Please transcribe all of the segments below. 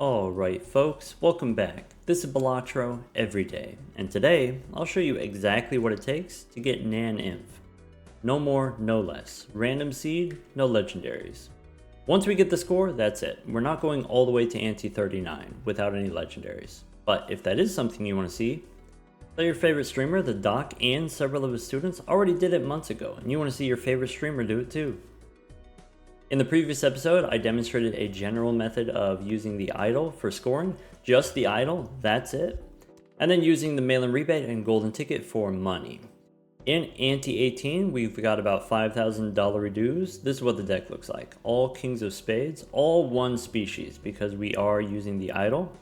Alright folks, welcome back. This is Balatro every day, and today I'll show you exactly what it takes to get naneinf. No more, no less. Random seed, no legendaries. Once we get the score, that's it. We're not going all the way to ante 39 without any legendaries. But if that is something you want to see, tell your favorite streamer, the doc, and several of his students already did it months ago, and you want to see your favorite streamer do it too. In the previous episode, I demonstrated a general method of using the idol for scoring, just the idol, that's it, and then using the mail-in rebate and golden ticket for money. In ante 18, we've got about $5,000 dues. This is what the deck looks like. All kings of spades, all one species because we are using the idol.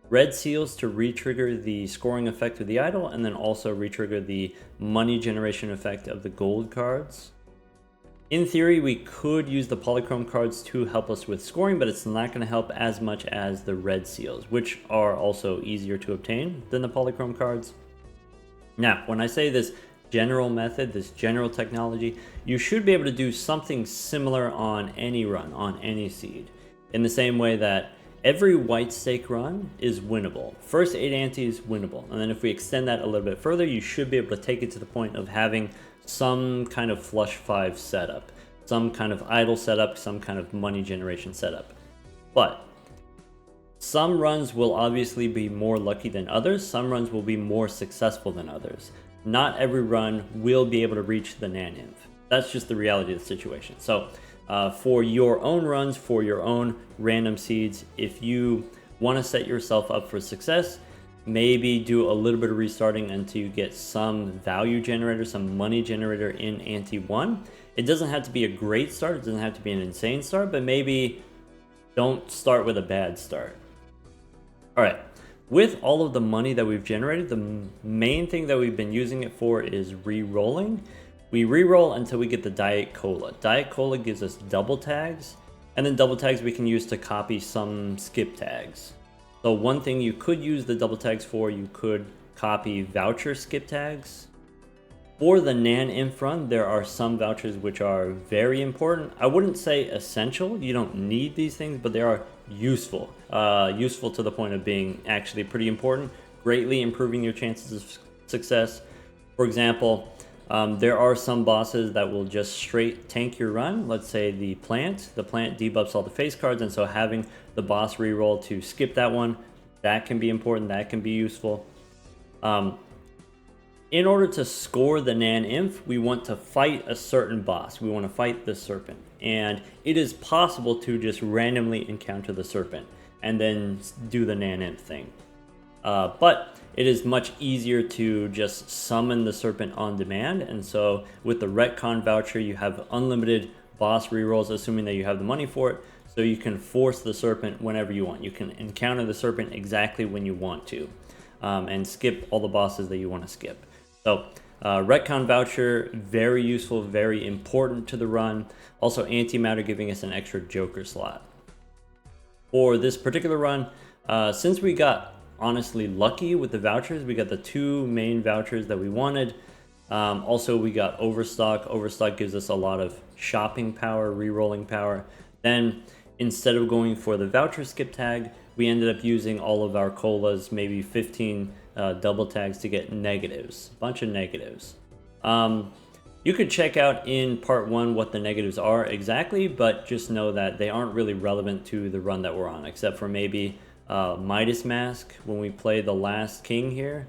Red seals to re-trigger the scoring effect of the idol, and then also re-trigger the money generation effect of the gold cards. In theory, we could use the polychrome cards to help us with scoring, but it's not going to help as much as the red seals, which are also easier to obtain than the polychrome cards. Now, when I say this general method, this general technology, you should be able to do something similar on any run, on any seed, in the same way that every white stake run is winnable. First 8 ante is winnable, and then if we extend that a little bit further, you should be able to take it to the point of having some kind of flush 5 setup, some kind of idle setup, some kind of money generation setup. But some runs will obviously be more lucky than others, some runs will be more successful than others. Not every run will be able to reach the naneinf. That's just the reality of the situation. So for your own runs, for your own random seeds, if you want to set yourself up for success, maybe do a little bit of restarting until you get some value generator, some money generator in ante 1. It doesn't have to be a great start, it doesn't have to be an insane start, but maybe don't start with a bad start. Alright, with all of the money that we've generated, the main thing that we've been using it for is re-rolling. We re-roll until we get the Diet Cola. Diet Cola gives us double tags, and then double tags we can use to copy some skip tags. So one thing you could use the double tags for, you could copy voucher skip tags. For the naneinf run, there are some vouchers which are very important. I wouldn't say essential, you don't need these things, but they are useful. Useful to the point of being actually pretty important, greatly improving your chances of success. For example, there are some bosses that will just straight tank your run. Let's say the plant debuffs all the face cards, and so having the boss reroll to skip that one, that can be important, that can be useful. In order to score the naneinf, we want to fight a certain boss. We want to fight the serpent, and it is possible to just randomly encounter the serpent and then do the naneinf thing. But it is much easier to just summon the serpent on demand, and so with the retcon voucher you have unlimited boss rerolls, assuming that you have the money for it, so you can force the serpent whenever you want. You can encounter the serpent exactly when you want to, and skip all the bosses that you want to skip. So retcon voucher, very useful, very important to the run. Also antimatter giving us an extra joker slot. For this particular run, since we got honestly lucky with the vouchers, we got the 2 main vouchers that we wanted. Also we got overstock. Overstock gives us a lot of shopping power, re-rolling power. Then instead of going for the voucher skip tag, we ended up using all of our colas, maybe 15 double tags to get negatives, a bunch of negatives. You could check out in part 1 what the negatives are exactly, but just know that they aren't really relevant to the run that we're on, except for maybe Midas Mask. When we play the last king here,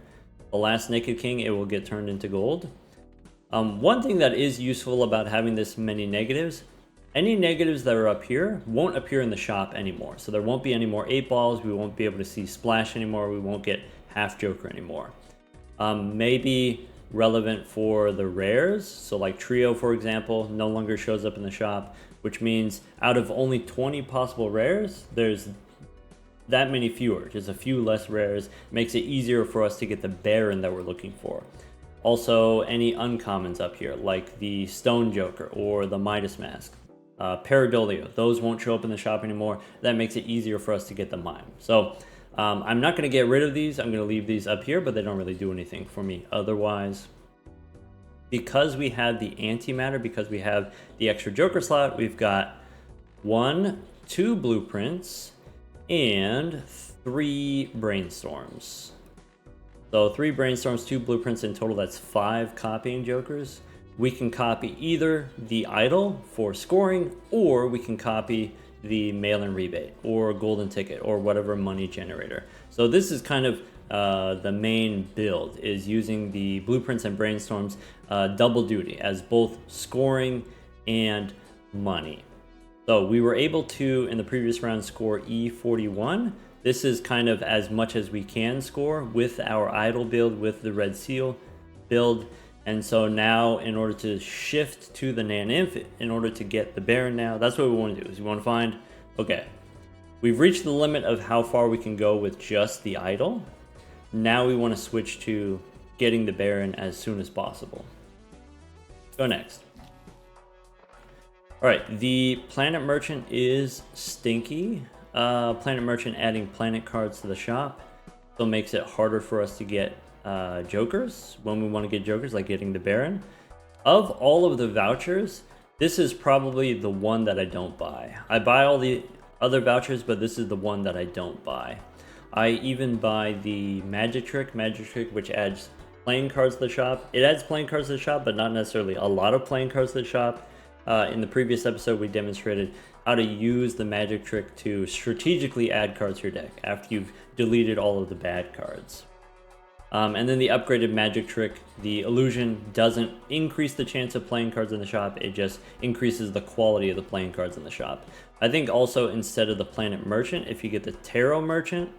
the last naked king, it will get turned into gold. One thing that is useful about having this many negatives, any negatives that are up here won't appear in the shop anymore. So there won't be any more 8 balls, we won't be able to see splash anymore, we won't get half joker anymore. Maybe relevant for the rares, so like trio for example no longer shows up in the shop, which means out of only 20 possible rares, there's that many fewer, just a few less rares, makes it easier for us to get the Baron that we're looking for. Also any uncommons up here like the Stone Joker or the Midas Mask, Paradolio, those won't show up in the shop anymore. That makes it easier for us to get the mime. So I'm not going to get rid of these, I'm going to leave these up here, but they don't really do anything for me otherwise. Because we have the antimatter, because we have the extra joker slot, we've got 1, 2 blueprints, and 3 brainstorms. So 3 brainstorms, 2 blueprints in total, that's 5 copying jokers. We can copy either the idol for scoring, or we can copy the mail-in rebate or golden ticket or whatever money generator. So this is kind of the main build, is using the blueprints and brainstorms double duty as both scoring and money. So we were able to, in the previous round, score E41. This is kind of as much as we can score with our idol build, with the red seal build. And so now, in order to shift to the naneinf, in order to get the Baron now, that's what we want to do, is we want to find, okay, we've reached the limit of how far we can go with just the idol. Now we want to switch to getting the Baron as soon as possible. Go next. Alright, the Planet Merchant is stinky. Planet Merchant adding planet cards to the shop, so makes it harder for us to get jokers when we want to get jokers, like getting the Baron. Of all of the vouchers, this is probably the one that I don't buy. I buy all the other vouchers, but this is the one that I don't buy. I even buy the Magic Trick, which adds playing cards to the shop. It adds playing cards to the shop, but not necessarily a lot of playing cards to the shop. In the previous episode, we demonstrated how to use the Magic Trick to strategically add cards to your deck after you've deleted all of the bad cards. And then the upgraded Magic Trick, the illusion doesn't increase the chance of playing cards in the shop, it just increases the quality of the playing cards in the shop. I think also, instead of the Planet Merchant, if you get the Tarot Merchant,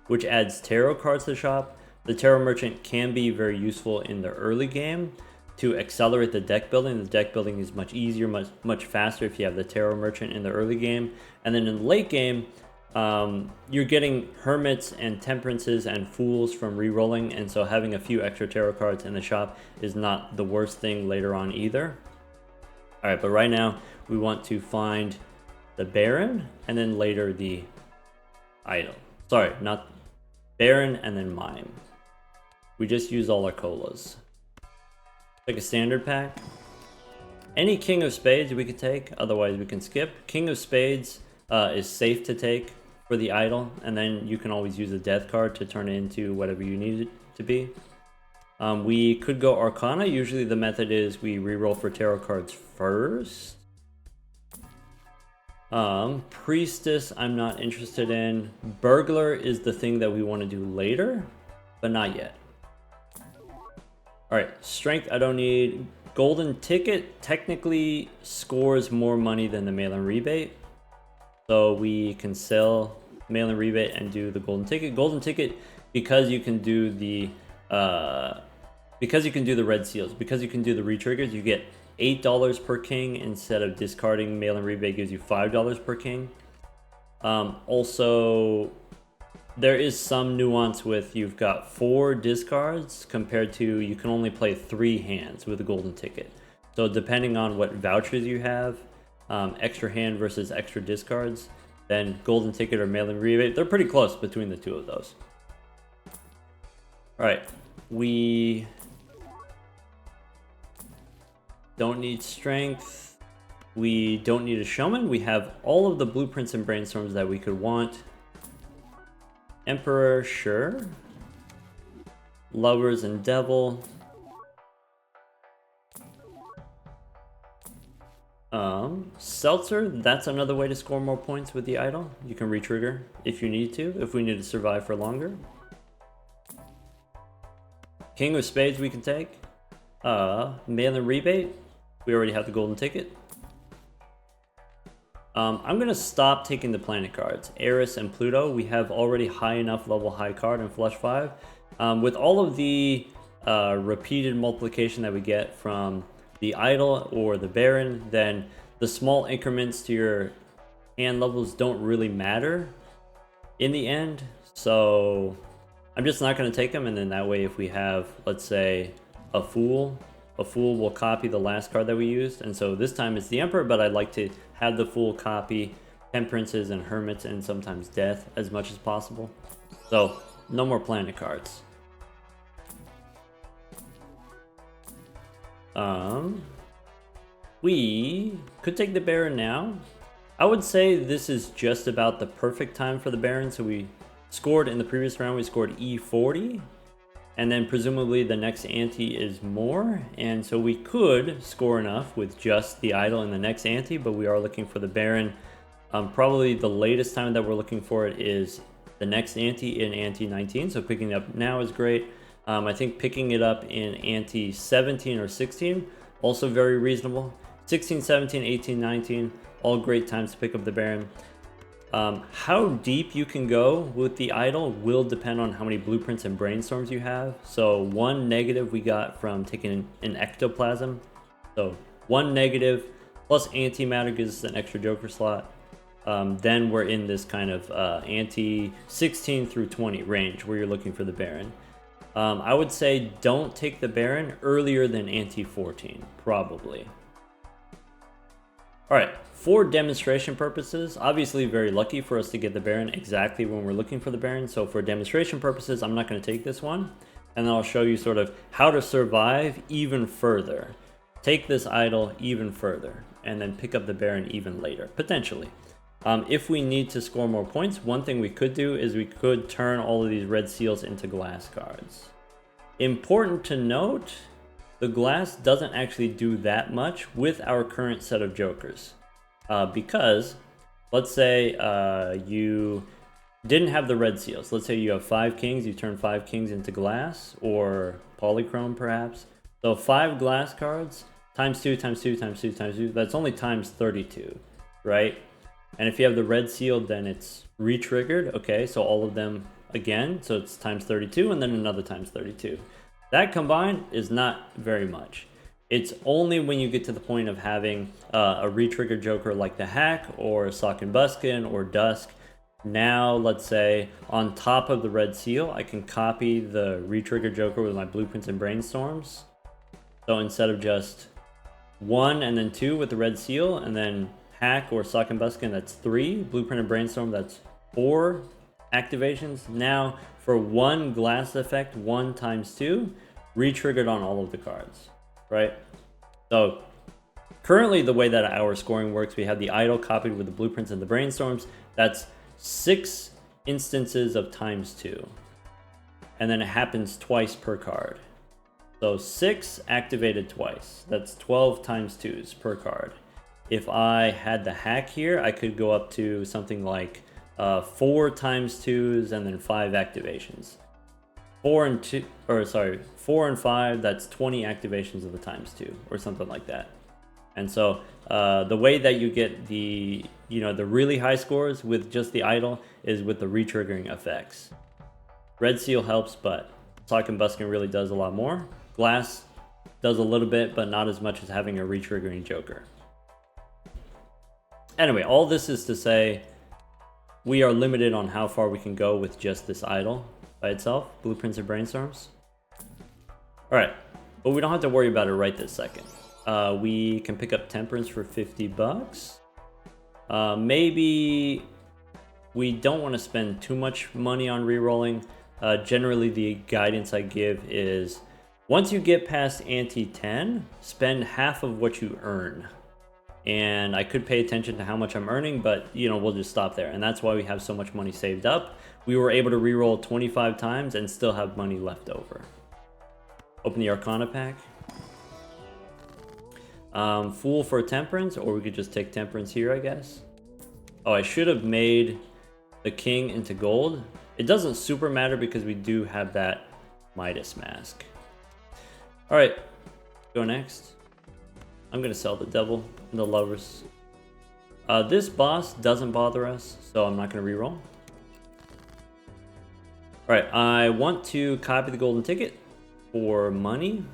which adds tarot cards to the shop, the Tarot Merchant can be very useful in the early game to accelerate the deck building. The deck building is much easier, much faster if you have the Tarot Merchant in the early game. And then in the late game, you're getting Hermits and Temperances and Fools from re-rolling, and so having a few extra tarot cards in the shop is not the worst thing later on either. Alright, but right now we want to find the Baron and then later the idol. Sorry, not Baron and then Mime. We just used all our colas. Take a standard pack. Any King of Spades we could take, otherwise we can skip. King of Spades is safe to take for the idol, and then you can always use a death card to turn it into whatever you need it to be. We could go Arcana. Usually the method is we reroll for tarot cards first. Priestess I'm not interested in. Burglar is the thing that we want to do later, but not yet. Alright, Strength I don't need. Golden Ticket technically scores more money than the mail-in rebate, so we can sell mail-in rebate and do the Golden Ticket. Golden Ticket, because you can do the red seals, because you can do the re-triggers, you get $8 per king instead of discarding mail-in rebate gives you $5 per king. Also, there is some nuance with you've got 4 discards compared to you can only play 3 hands with a Golden Ticket. So depending on what vouchers you have, extra hand versus extra discards, then Golden Ticket or mail-in rebate, they're pretty close between the two of those. Alright, we don't need Strength. We don't need a Showman. We have all of the blueprints and brainstorms that we could want. Emperor, sure. Lovers and Devil. Seltzer, that's another way to score more points with the idol. You can re-trigger if you need to, if we need to survive for longer. King of Spades we can take. Mail-in rebate. We already have the Golden Ticket. I'm going to stop taking the planet cards. Eris and Pluto, we have already high enough level high card in Flush 5. With all of the repeated multiplication that we get from the idol or the Baron, then the small increments to your hand levels don't really matter in the end. So I'm just not going to take them, and then that way if we have, let's say, a Fool will copy the last card that we used, and so this time it's the Emperor, but I'd like to have the Fool copy Temperances and Hermits and sometimes Death as much as possible. So no more planet cards. We could take the Baron now. I would say this is just about the perfect time for the Baron. So we scored in the previous round, we scored E40. And then presumably the next ante is more. And so we could score enough with just the idol in the next ante, but we are looking for the Baron. Probably the latest time that we're looking for it is the next ante in ante 19. So picking it up now is great. I think picking it up in ante 17 or 16, also very reasonable. 16, 17, 18, 19, all great times to pick up the Baron. How deep you can go with the idol will depend on how many blueprints and brainstorms you have. So one negative we got from taking an ectoplasm. So one negative plus antimatter gives us an extra joker slot. Then we're in this kind of ante 16 through 20 range where you're looking for the Baron. I would say don't take the Baron earlier than ante 14, probably. All right, for demonstration purposes, obviously very lucky for us to get the Baron exactly when we're looking for the Baron. So for demonstration purposes, I'm not going to take this one. And then I'll show you sort of how to survive even further. Take this idol even further, and then pick up the Baron even later, potentially. If we need to score more points, one thing we could do is we could turn all of these red seals into glass cards. Important to note, the glass doesn't actually do that much with our current set of jokers. Because, let's say you didn't have the red seals. Let's say you have 5 kings, you turn 5 kings into glass, or polychrome perhaps. So 5 glass cards, times 2, times 2, times 2, times 2, that's only times 32, right? And if you have the red seal, then it's re-triggered, okay, so all of them again, so it's times 32, and then another times 32. That combined is not very much. It's only when you get to the point of having a re-triggered joker like the Hack, or Sock and Buskin, or Dusk. Now, let's say, on top of the red seal, I can copy the re-triggered joker with my blueprints and brainstorms. So instead of just 1 and then 2 with the red seal, and then Hack or Sock and Buskin, that's 3. Blueprint and Brainstorm, that's 4 activations. Now, for 1 glass effect, 1 times 2, re-triggered on all of the cards, right? So, currently the way that our scoring works, we have the idol copied with the blueprints and the brainstorms. That's 6 instances of times 2. And then it happens twice per card. So 6 activated twice. That's 12 times 2s per card. If I had the Hack here, I could go up to something like 4 times 2s and then 5 activations. 4 and 5, that's 20 activations of the times 2 or something like that. And so the way that you get the really high scores with just the idol is with the re-triggering effects. Red seal helps, but Sock and Buskin really does a lot more. Glass does a little bit, but not as much as having a re-triggering joker. Anyway, all this is to say we are limited on how far we can go with just this idol by itself, blueprints and brainstorms. Alright, but we don't have to worry about it right this second. We can pick up Temperance for 50 bucks. Maybe we don't want to spend too much money on rerolling. Generally, the guidance I give is once you get past ante 10, spend half of what you earn. And I could pay attention to how much I'm earning, but we'll just stop there. And that's why we have so much money saved up. We were able to reroll 25 times and still have money left over. Open the Arcana pack. Fool for Temperance, or we could just take Temperance here, I guess. Oh, I should have made the King into gold. It doesn't super matter because we do have that Midas mask. All right, go next. I'm gonna sell the Devil and the Lovers. This boss doesn't bother us, so I'm not gonna reroll. Alright, I want to copy the golden ticket for money.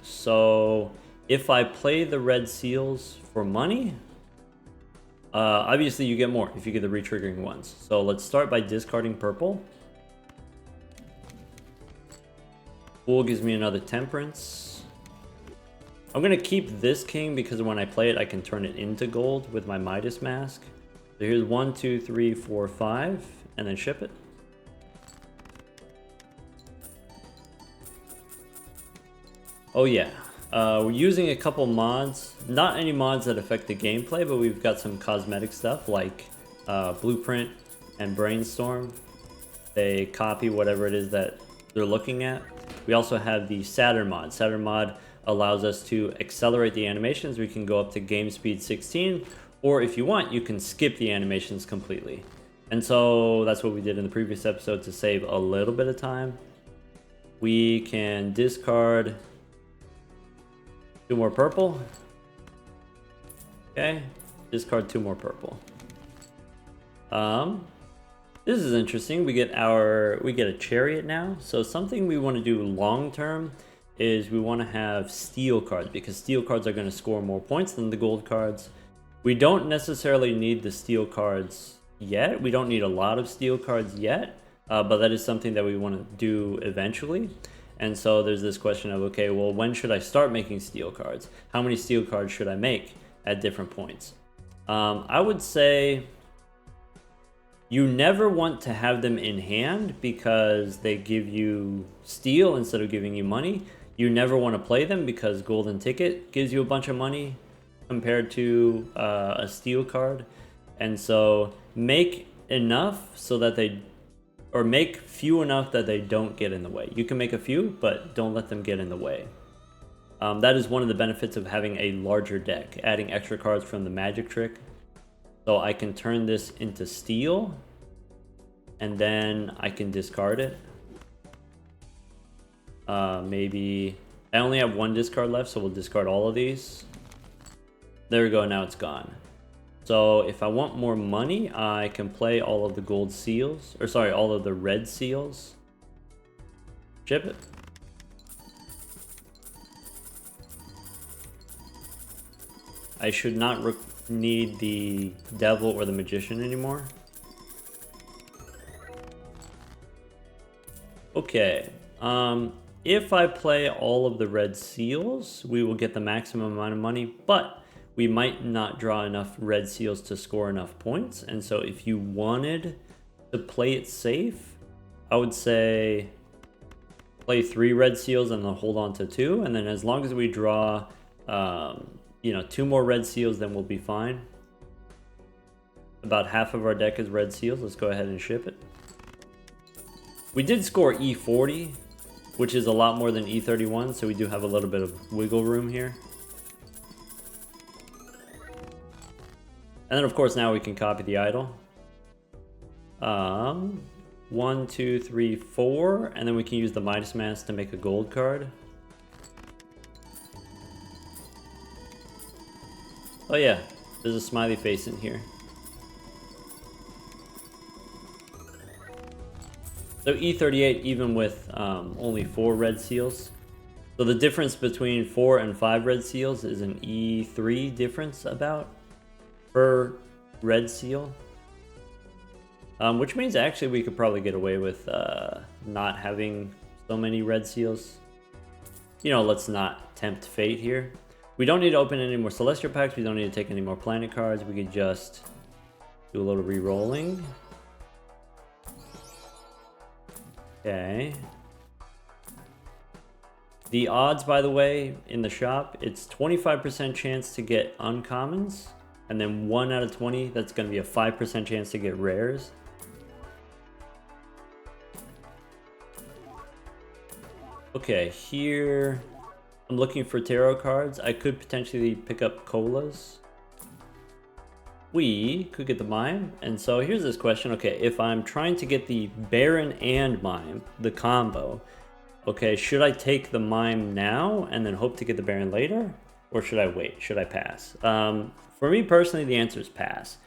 So if I play the red seals for money, obviously you get more if you get the re-triggering ones. So let's start by discarding purple. Fool gives me another Temperance. I'm going to keep this king because when I play it, I can turn it into gold with my Midas mask. So here's 1, 2, 3, 4, 5, and then ship it. Oh yeah, We're using a couple mods, not any mods that affect the gameplay, but we've got some cosmetic stuff like Blueprint and Brainstorm. They copy whatever it is that they're looking at. We also have the Saturn mod. Saturn mod allows us to accelerate the animations. We can go up to game speed 16, or if you want, you can skip the animations completely. And so that's what we did in the previous episode to save a little bit of time. We can discard 2 more purple. Okay, discard 2 more purple. This is interesting. We get a chariot now. So something we want to do long term is we want to have steel cards, because steel cards are going to score more points than the gold cards. We don't necessarily need the steel cards yet. We don't need a lot of steel cards yet, but that is something that we want to do eventually. And so there's this question of, okay, well, when should I start making steel cards? How many steel cards should I make at different points? I would say you never want to have them in hand because they give you steel instead of giving you money. You never want to play them because golden ticket gives you a bunch of money compared to a steel card. And so make enough so that make few enough that they don't get in the way. You can make a few, but don't let them get in the way. That is one of the benefits of having a larger deck, adding extra cards from the magic trick. So I can turn this into steel, and then I can discard it. Maybe I only have 1 discard left, so we'll discard all of these. There we go, now it's gone. So if I want more money, I can play all of the gold seals, or sorry, all of the red seals. Chip it. I should not need the devil or the magician anymore. Okay, if I play all of the red seals, we will get the maximum amount of money, but we might not draw enough red seals to score enough points. And so if you wanted to play it safe, I would say play 3 red seals and then hold on to 2. And then as long as we draw, 2 more red seals, then we'll be fine. About half of our deck is red seals. Let's go ahead and ship it. We did score E40, which is a lot more than E31, so we do have a little bit of wiggle room here. And then of course now we can copy the idol. 1, 2, 3, 4, and then we can use the Midas Mask to make a gold card. Oh yeah, there's a smiley face in here. So E38 even with only 4 red seals. So the difference between 4 and 5 red seals is an E3 difference about per red seal. Which means actually we could probably get away with not having so many red seals. Let's not tempt fate here. We don't need to open any more Celestial packs. We don't need to take any more planet cards. We could just do a little re-rolling. Okay. The odds, by the way, in the shop, it's 25% chance to get uncommons, and then 1 out of 20, that's going to be a 5% chance to get rares. Okay, here I'm looking for tarot cards. I could potentially pick up colas. We could get the mime. And so here's this question. Okay, if I'm trying to get the Baron and mime, the combo, okay, should I take the mime now and then hope to get the Baron later? Or should I wait? Should I pass? For me personally, the answer is pass.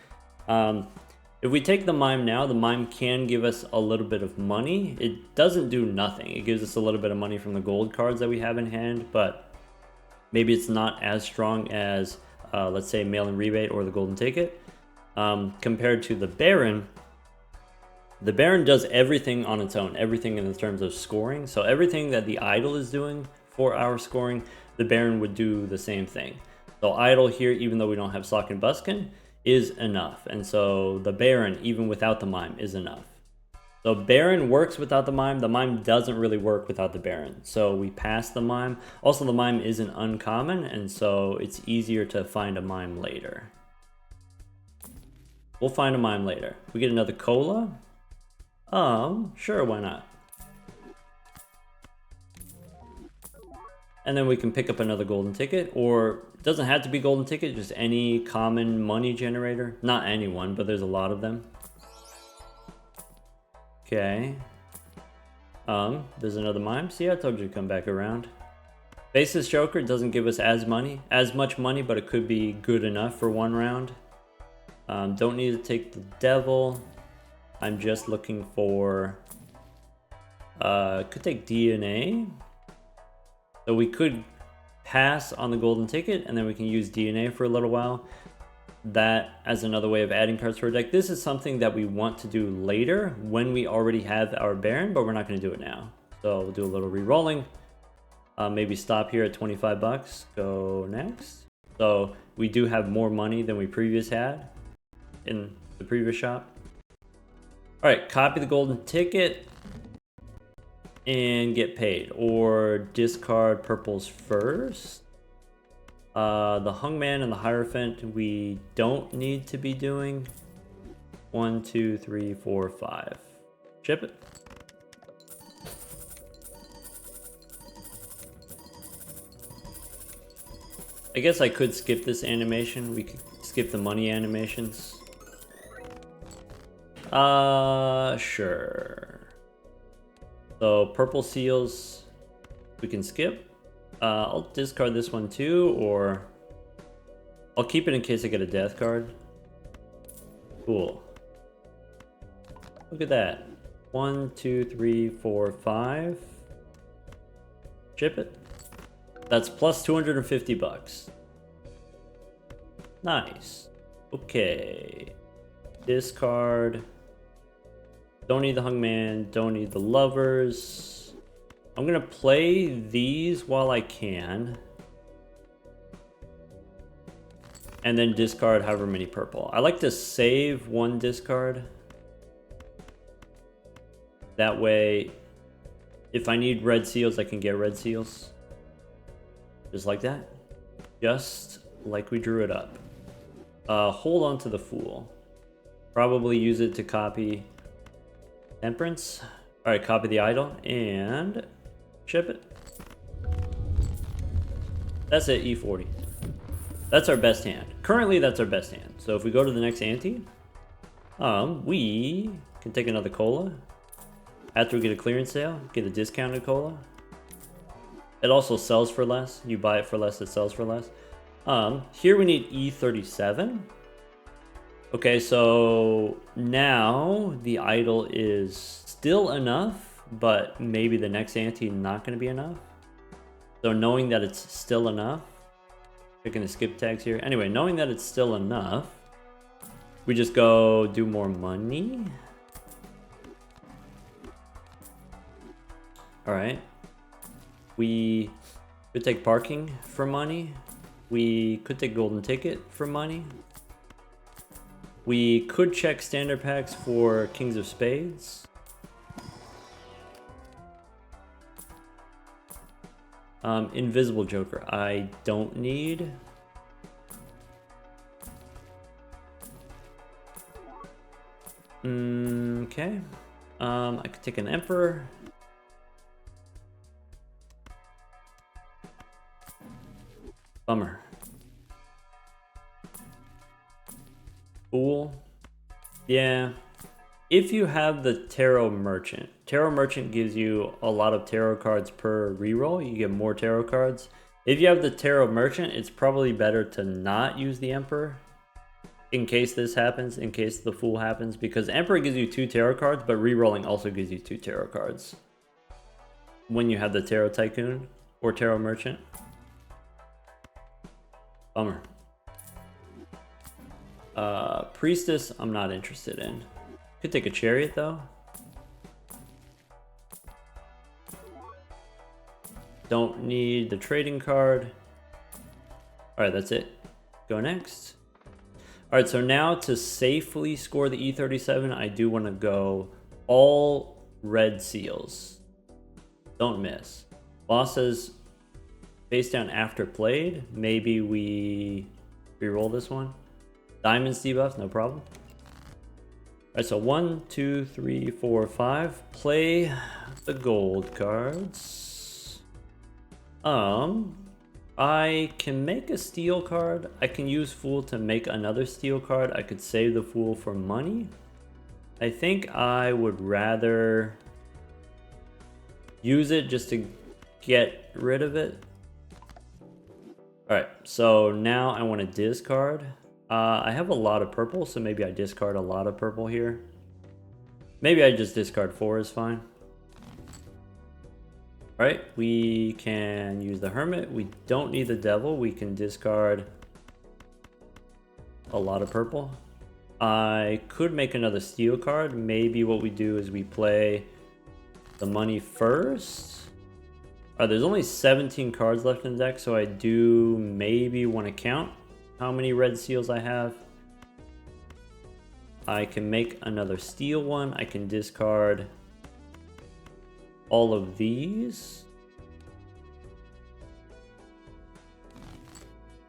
If we take the mime now, the mime can give us a little bit of money. It doesn't do nothing. It gives us a little bit of money from the gold cards that we have in hand, but maybe it's not as strong as, let's say, mail-in rebate or the golden ticket. Compared to the Baron does everything on its own, everything in terms of scoring. So everything that the idol is doing for our scoring, the Baron would do the same thing. So idol here, even though we don't have Sock and Buskin, is enough. And so the Baron, even without the mime, is enough. So Baron works without the mime. The mime doesn't really work without the Baron. So we pass the mime. Also, the mime isn't uncommon, and so it's easier to find a mime later. We'll find a mime later. We get another cola. Sure, why not? And then we can pick up another golden ticket, or it doesn't have to be golden ticket, just any common money generator. Not anyone, but there's a lot of them. Okay. There's another mime. See, I told you to come back around. Basis Joker doesn't give us as much money, but it could be good enough for one round. Don't need to take the devil. I'm just looking for... could take DNA. So we could pass on the golden ticket, and then we can use DNA for a little while. That as another way of adding cards to our deck. This is something that we want to do later when we already have our Baron, but we're not going to do it now. So we'll do a little re-rolling. Maybe stop here at 25 bucks. Go next. So we do have more money than we previously had in the previous shop. All right, copy the golden ticket and get paid, or discard purples first. The Hungman and the Hierophant we don't need to be doing. 1, 2, 3, 4, 5. Ship it. I guess I could skip this animation. We could skip the money animations. Sure. So purple seals we can skip. I'll discard this one too, or I'll keep it in case I get a death card. Cool. Look at that. 1, 2, 3, 4, 5. Ship it. That's plus 250 bucks. Nice. Okay. Discard. Don't need the Hungman. Don't need the Lovers. I'm gonna play these while I can. And then discard however many purple. I like to save one discard. That way, if I need red seals, I can get red seals. Just like that. Just like we drew it up. Hold on to the Fool. Probably use it to copy Temperance. Alright, copy the Idol and ship it. That's it, E40. That's our best hand. Currently, that's our best hand. So if we go to the next ante, we can take another cola. After we get a clearance sale, get a discounted cola. It also sells for less. You buy it for less, it sells for less. Here we need E37. Okay, so now the idol is still enough, but maybe the next ante not going to be enough. So knowing that it's still enough, picking the skip tags here. Anyway, knowing that it's still enough, we just go do more money. All right. We could take parking for money. We could take golden ticket for money. We could check standard packs for Kings of Spades. Invisible Joker, I don't need. Okay. I could take an Emperor. Bummer. Fool. Yeah. If you have the Tarot Merchant gives you a lot of tarot cards per reroll. You get more tarot cards. If you have the Tarot Merchant, it's probably better to not use the Emperor in case this happens, in case the Fool happens, because Emperor gives you 2 tarot cards, but rerolling also gives you 2 tarot cards when you have the Tarot Tycoon or Tarot Merchant. Bummer. Priestess, I'm not interested in. Could take a Chariot though. Don't need the trading card. Alright, that's it. Go next. Alright, so now to safely score the E37, I do want to go all red seals. Don't miss. Boss says face down after played. Maybe we reroll this one. Diamonds debuff, no problem. Alright, so 1, 2, 3, 4, 5. Play the gold cards. I can make a steel card. I can use Fool to make another steel card. I could save the Fool for money. I think I would rather use it just to get rid of it. Alright, so now I want to discard. I have a lot of purple, so maybe I discard a lot of purple here. Maybe I just discard 4 is fine. Alright, we can use the Hermit. We don't need the Devil. We can discard a lot of purple. I could make another steel card. Maybe what we do is we play the money first. Alright, there's only 17 cards left in the deck, so I do maybe want to count how many red seals I have. I can make another steel one. I can discard all of these.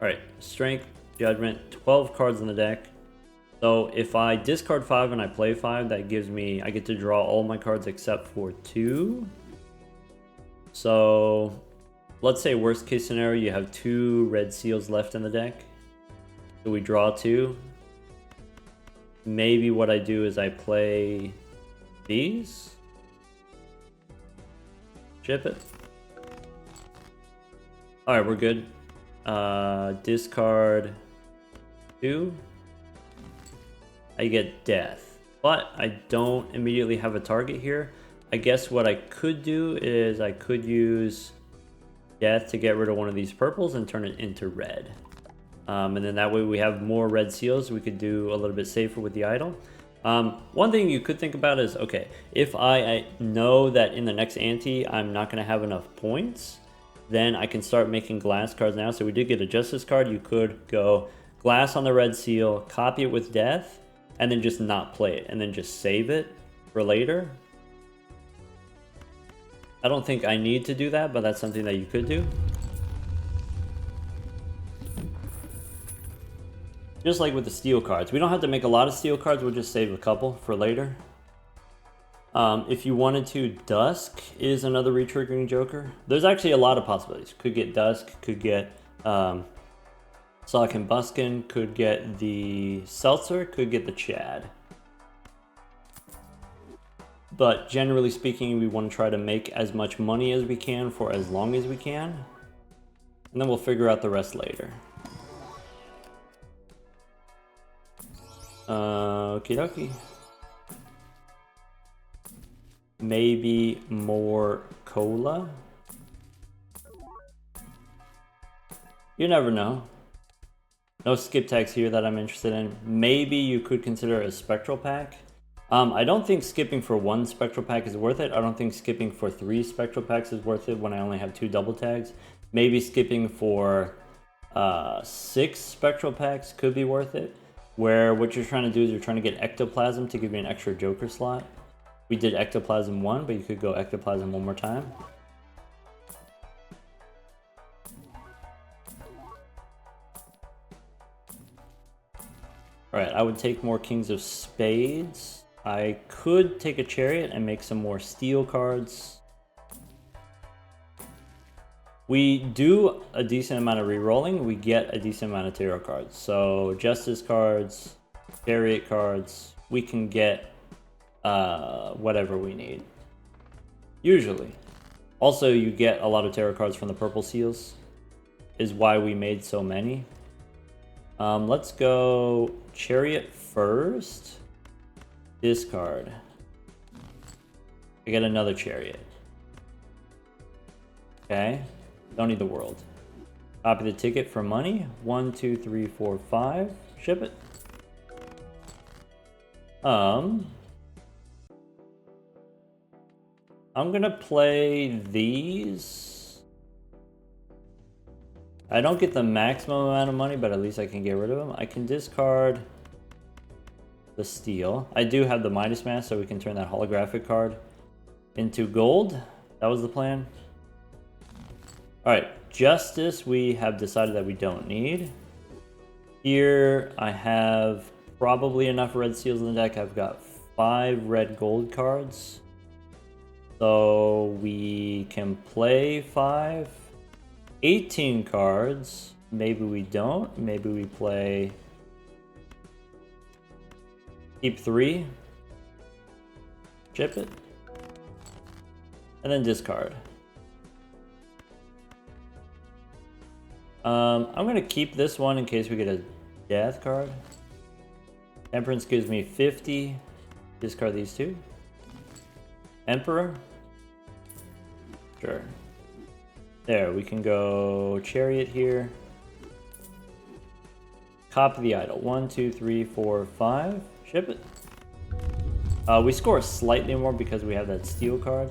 Alright, Strength, Judgment, 12 cards in the deck. So if I discard 5 and I play 5, that gives me, I get to draw all my cards except for 2. So let's say worst case scenario, you have 2 red seals left in the deck. So we draw 2. Maybe what I do is I play these. Ship it. Alright, we're good. Discard 2. I get death. But I don't immediately have a target here. I guess what I could do is I could use death to get rid of one of these purples and turn it into red. And then that way we have more red seals. We could do a little bit safer with the idol. One thing you could think about is, okay, if I know that in the next ante I'm not going to have enough points, then I can start making glass cards now. So we did get a justice card. You could go glass on the red seal, copy it with death, and then just not play it, and then just save it for later. I don't think I need to do that, but that's something that you could do. Just like with the steel cards. We don't have to make a lot of steel cards, we'll just save a couple for later. If you wanted to, Dusk is another retriggering joker. There's actually a lot of possibilities. Could get Dusk, could get Sock and Buskin, could get the Seltzer, could get the Chad. But generally speaking, we want to try to make as much money as we can for as long as we can. And then we'll figure out the rest later. Okie dokie. Maybe more cola. You never know. No skip tags here that I'm interested in. Maybe you could consider a spectral pack. I don't think skipping for 1 spectral pack is worth it. I don't think skipping for 3 spectral packs is worth it when I only have 2 double tags. Maybe skipping for 6 spectral packs could be worth it. Where what you're trying to do is you're trying to get ectoplasm to give you an extra joker slot. We did ectoplasm 1, but you could go ectoplasm 1 more time. Alright, I would take more kings of spades. I could take a chariot and make some more steel cards. We do a decent amount of re-rolling. We get a decent amount of tarot cards. So justice cards, chariot cards, we can get whatever we need. Usually. Also, you get a lot of tarot cards from the purple seals. Is why we made so many. Let's go chariot first. Discard. I get another chariot. Okay. Don't need the world. Copy the ticket for money. 1, 2, 3, 4, 5. Ship it. I'm gonna play these. I don't get the maximum amount of money, but at least I can get rid of them. I can discard the steel. I do have the Midas Mask, so we can turn that holographic card into gold. That was the plan. Alright, Justice we have decided that we don't need. Here I have probably enough red seals in the deck. I've got 5 red gold cards. So we can play 5. 18 cards. Maybe we don't. Maybe we play... Keep 3. Chip it. And then discard. I'm going to keep this one in case we get a death card. Temperance gives me 50. Discard these 2. Emperor. Sure. There, we can go Chariot here. Copy the idol. 1, 2, 3, 4, 5. Ship it. We score slightly more because we have that steel card.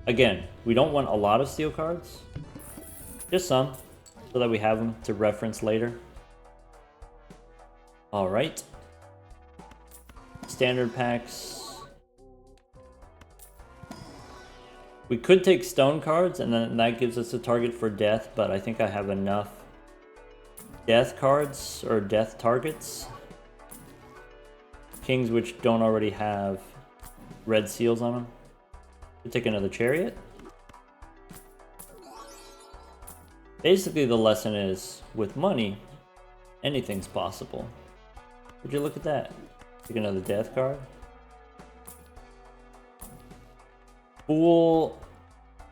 Again, we don't want a lot of steel cards. Just some, so that we have them to reference later. Alright. Standard packs. We could take stone cards, and then that gives us a target for death, but I think I have enough death cards, or death targets. Kings which don't already have red seals on them. We'll take another Chariot. Basically the lesson is, with money, anything's possible. Would you look at that? Take another death card. Fool,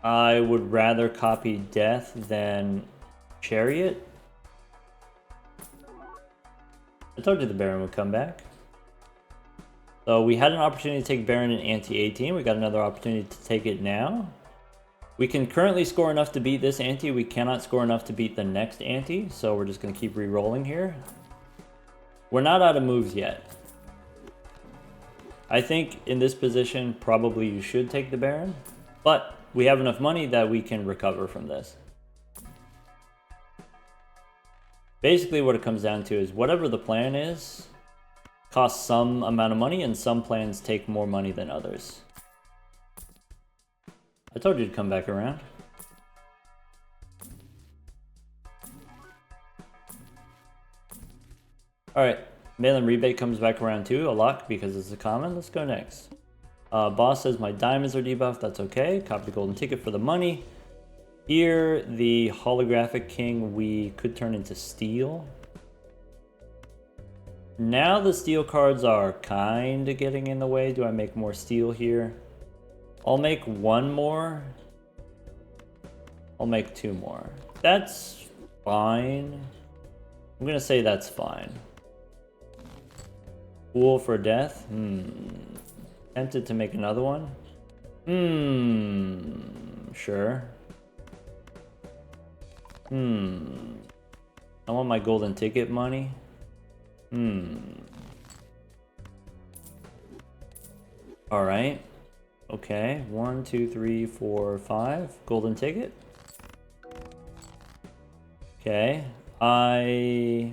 I would rather copy death than Chariot. I told you the Baron would come back. So we had an opportunity to take Baron in ante-18. We got another opportunity to take it now. We can currently score enough to beat this ante. We cannot score enough to beat the next ante. So we're just going to keep re-rolling here. We're not out of moves yet. I think in this position, probably you should take the Baron. But we have enough money that we can recover from this. Basically what it comes down to is whatever the plan is, costs some amount of money, and some plans take more money than others. I told you to come back around. Alright, mail and rebate comes back around too, a lock because it's a common. Let's go next. Boss says my diamonds are debuffed, that's okay. Copy the golden ticket for the money. Here, the holographic king we could turn into steel. Now the steel cards are kind of getting in the way. Do I make more steel here? I'll make 1 more. I'll make 2 more. That's fine. I'm gonna say that's fine. Fool for death? Tempted to make another one? Sure. I want my golden ticket money. Alright. Okay. 1, 2, 3, 4, 5. Golden ticket. Okay. I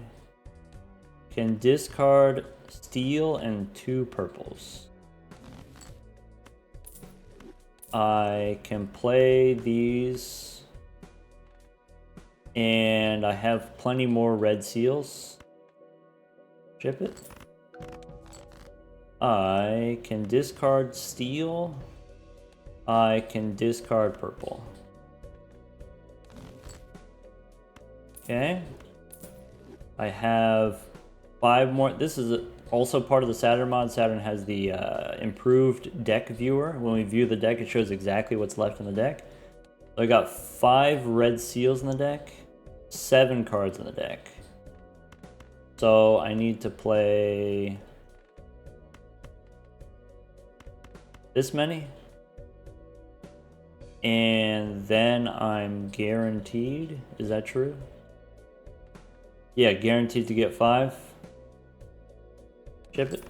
can discard steel and 2 purples. I can play these. And I have plenty more red seals. Chip it. I can discard steel. I can discard purple. Okay. I have 5 more. This is also part of the Saturn mod. Saturn has the improved deck viewer. When we view the deck, it shows exactly what's left in the deck. So I got 5 red seals in the deck, 7 cards in the deck. So I need to play this many. And then I'm guaranteed. Is that true? Yeah, guaranteed to get 5. Chip it.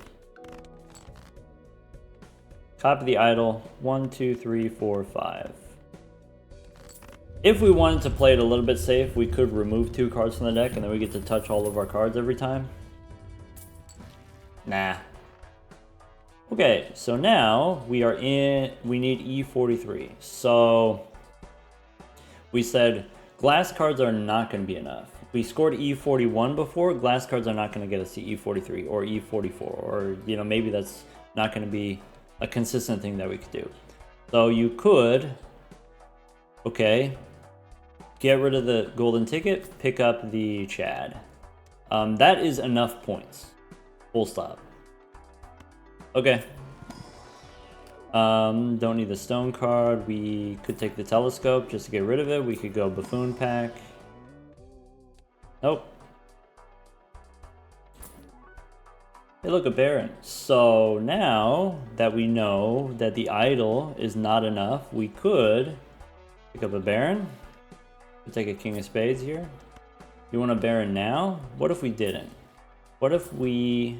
Copy the idol. 1, 2, 3, 4, 5. If we wanted to play it a little bit safe, we could remove 2 cards from the deck and then we get to touch all of our cards every time. Nah, Okay, so now we need E43. So we said glass cards are not going to be enough. We scored E41 before, glass cards are not going to get us to E43 or E44, or, you know, maybe that's not going to be a consistent thing that we could do. So you could, okay, get rid of the golden ticket, pick up the Chad. That is enough points. Full stop. Okay. Don't need the stone card. We could take the telescope just to get rid of it. We could go buffoon pack. Nope. Hey, look, a Baron. So now that we know that the idol is not enough, we could pick up a Baron. We'll take a King of Spades here. You want a Baron now? What if we didn't? What if we...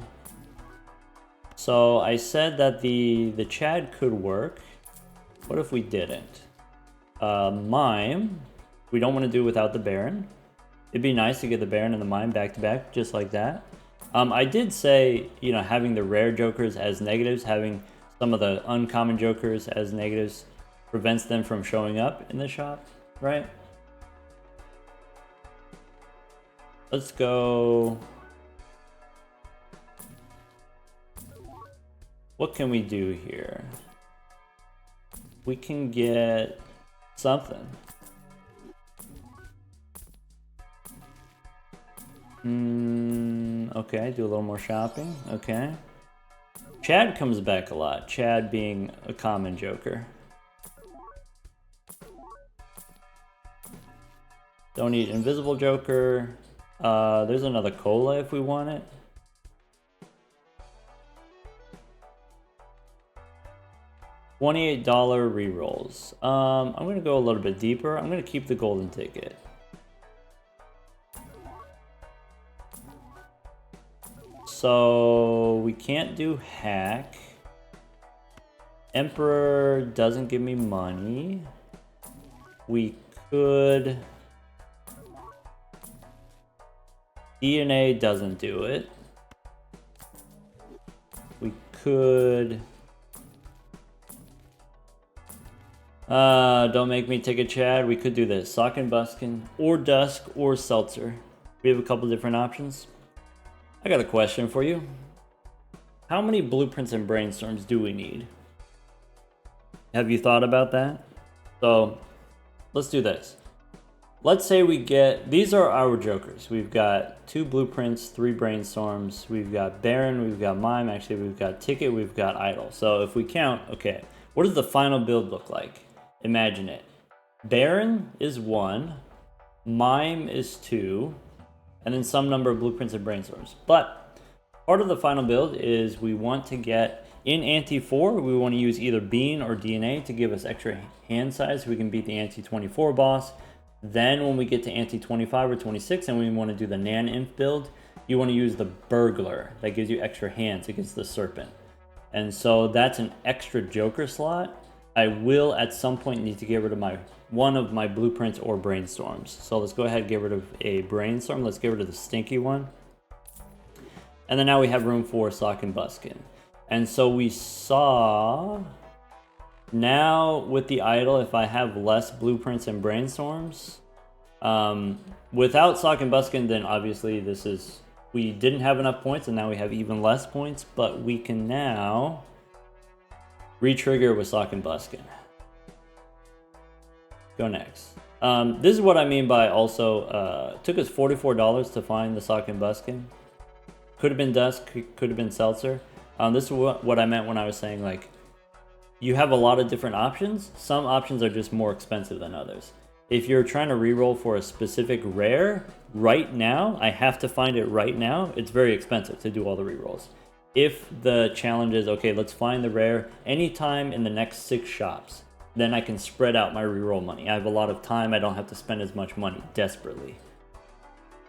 So I said that the Chad could work. What if we didn't? Mime. We don't want to do without the Baron. It'd be nice to get the Baron and the Mime back to back, just like that. I did say, you know, having the rare jokers as negatives, having some of the uncommon jokers as negatives prevents them from showing up in the shop, right? Let's go... What can we do here? We can get something. Okay, do a little more shopping. Okay. Chad comes back a lot. Chad being a common joker. Don't need invisible joker. There's another cola if we want it. $28 rerolls. I'm gonna go a little bit deeper. I'm gonna keep the golden ticket. So we can't do hack. Emperor doesn't give me money. We could... DNA doesn't do it. We could... don't make me take a Chad. We could do this. Sock and Buskin, or Dusk, or Seltzer. We have a couple different options. I got a question for you. How many blueprints and brainstorms do we need? Have you thought about that? So, let's do this. Let's say we get... These are our jokers. We've got 2 blueprints, 3 brainstorms. We've got Baron, we've got Mime. Actually, we've got Ticket, we've got Idol. So if we count, okay, what does the final build look like? Imagine it. Baron is 1, Mime is 2, and then some number of blueprints and brainstorms. But part of the final build is we want to get in ante 4, we want to use either Bean or DNA to give us extra hand size so we can beat the ante 24 boss. Then when we get to ante 25 or 26 and we want to do the naneinf build, you want to use the burglar that gives you extra hands against the serpent. And so that's an extra joker slot. I will at some point need to get rid of one of my blueprints or brainstorms. So let's go ahead and get rid of a brainstorm. Let's get rid of the stinky one. And then now we have room for Sock and Buskin. And so we saw... Now with the idol, if I have less blueprints and brainstorms, without Sock and Buskin, then obviously this is... We didn't have enough points and now we have even less points, but we can now re-trigger with Sock and Buskin. Go next. This is what I mean by also, it took us $44 to find the Sock and Buskin. Could have been Dusk, could have been Seltzer. This is what I meant when I was saying, like, you have a lot of different options. Some options are just more expensive than others. If you're trying to reroll for a specific rare, right now, I have to find it right now, it's very expensive to do all the rerolls. If the challenge is, okay, let's find the rare anytime in the next 6 shops, then I can spread out my reroll money. I have a lot of time, I don't have to spend as much money desperately.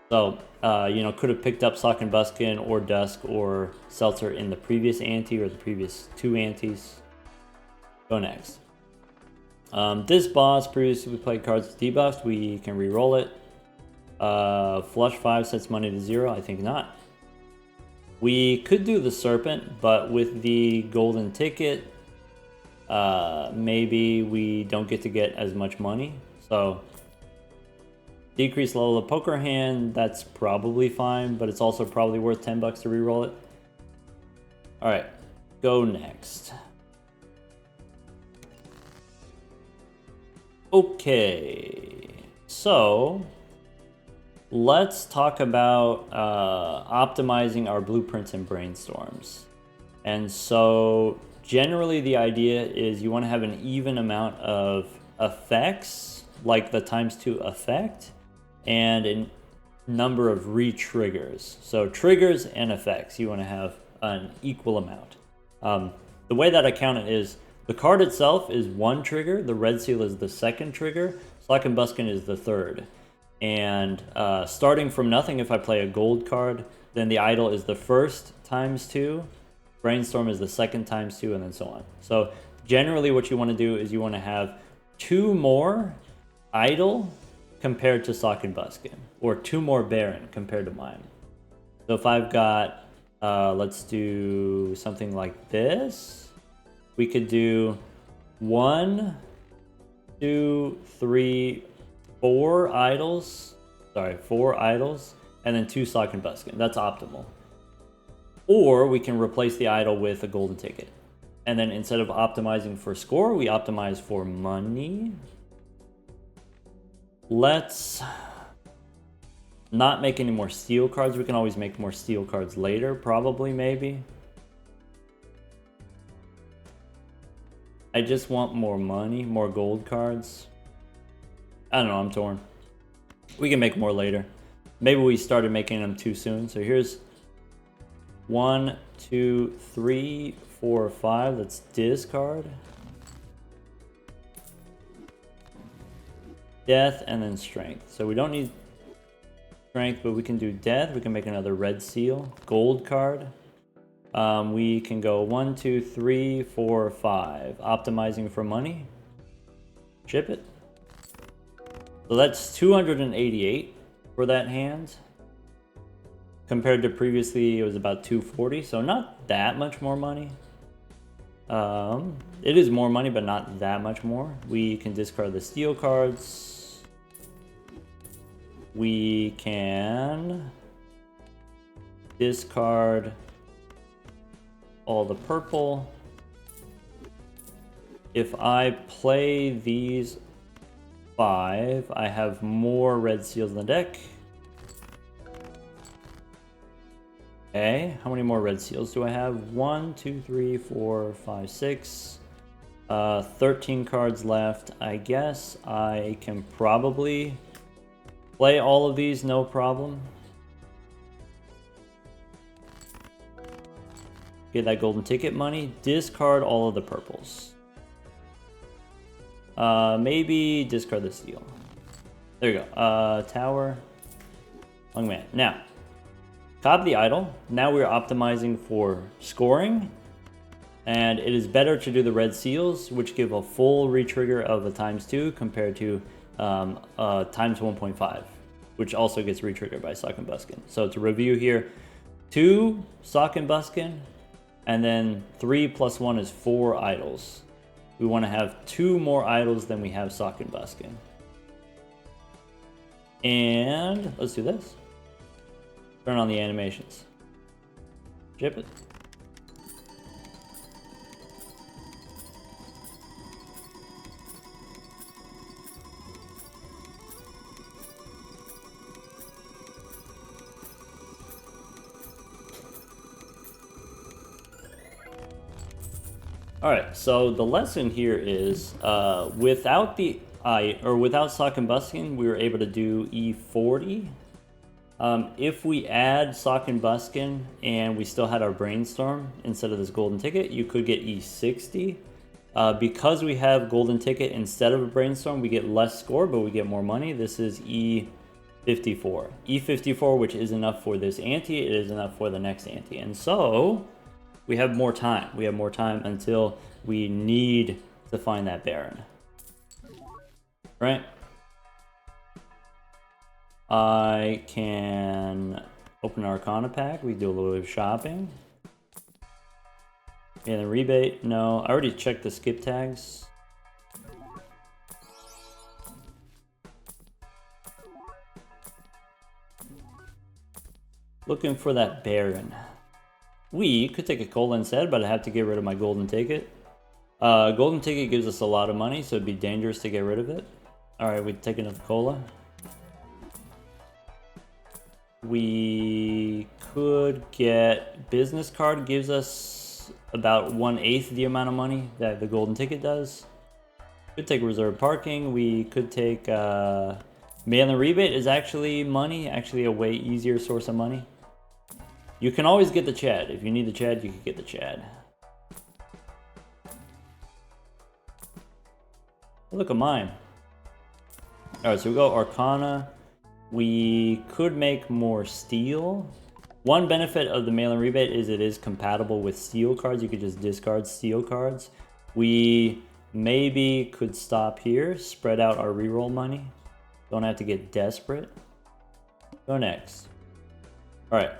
So, you know, could have picked up Sock and Buskin or Dusk or Seltzer in the previous ante or the previous 2 antes. Go next. This boss, previously we played cards with debuffs, we can re-roll it. Flush 5 sets money to 0, I think not. We could do the serpent, but with the golden ticket, maybe we don't get to get as much money. So decrease level of poker hand, that's probably fine, but it's also probably worth 10 bucks to reroll it. All right, go next. Okay, so let's talk about optimizing our blueprints and brainstorms. And so generally the idea is you want to have an even amount of effects, like the ×2 effect, and a number of re-triggers. So triggers and effects, you want to have an equal amount. The way that I count it is the card itself is one trigger, the red seal is the second trigger, Slack and Buskin is the third. And starting from nothing, if I play a gold card, then the idol is the first ×2, brainstorm is the second ×2, and then so on. So generally what you want to do is you want to have 2 more idol compared to Sock and Buskin, or 2 more Baron compared to mine. So if I've got, let's do something like this. We could do 1, 2, 3, 4 idols. Sorry, 4 idols, and then 2 Sock and Buskin. That's optimal. Or we can replace the idol with a golden ticket. And then instead of optimizing for score, we optimize for money. Let's not make any more steel cards. We can always make more steel cards later, probably, maybe. I just want more money, more gold cards. I don't know, I'm torn. We can make more later. Maybe we started making them too soon. So here's 1, 2, 3, 4, 5. That's discard. Death and then strength. So we don't need strength, but we can do death. We can make another red seal. Gold card. We can go 1, 2, 3, 4, 5. Optimizing for money. Ship it. So that's 288 for that hand. Compared to previously, it was about 240, so not that much more money. It is more money, but not that much more. We can discard the steel cards. We can discard all the purple. If I play these 5, I have more red seals in the deck. Okay, how many more red seals do I have? 1, 2, 3, 4, 5, 6. 13 cards left. I guess I can probably play all of these, no problem. Get that golden ticket money. Discard all of the purples. Maybe discard the steel. There you go. Tower. Young man. Now, cop the idol. Now we're optimizing for scoring. And it is better to do the red seals, which give a full retrigger of a ×2 compared to ×1.5, which also gets retriggered by Sock and Buskin. So to review here, 2 Sock and Buskin, and then 3 + 1 is 4 idols. We want to have 2 more idols than we have Sock and Buskin. And let's do this. Turn on the animations. Ship it. All right, so the lesson here is without Sock and Buskin, we were able to do E40. If we add Sock and Buskin and we still had our brainstorm instead of this golden ticket, you could get E60. Because we have golden ticket instead of a brainstorm, we get less score, but we get more money. This is E54. E54, which is enough for this ante, it is enough for the next ante. And so we have more time. We have more time until we need to find that Baron. Right? I can Open an Arcana pack. We do a little bit of shopping. And the rebate. No, I already checked the skip tags. Looking for that Baron. We could take a cola instead, but I have to get rid of my golden ticket. Golden ticket gives us a lot of money, so it'd be dangerous to get rid of it. Alright, we take another cola. We could get business card, gives us about 1/8 the amount of money that the golden ticket does. Could take reserve parking. We could take mail-in rebate is actually money, actually a way easier source of money. You can always get the Chad. If you need the Chad, you can get the Chad. Look at mine. Alright, so we go Arcana. We could make more steel. One benefit of the mail-in rebate is it is compatible with steel cards. You could just discard steel cards. We maybe could stop here, spread out our reroll money. Don't have to get desperate. Go next. Alright.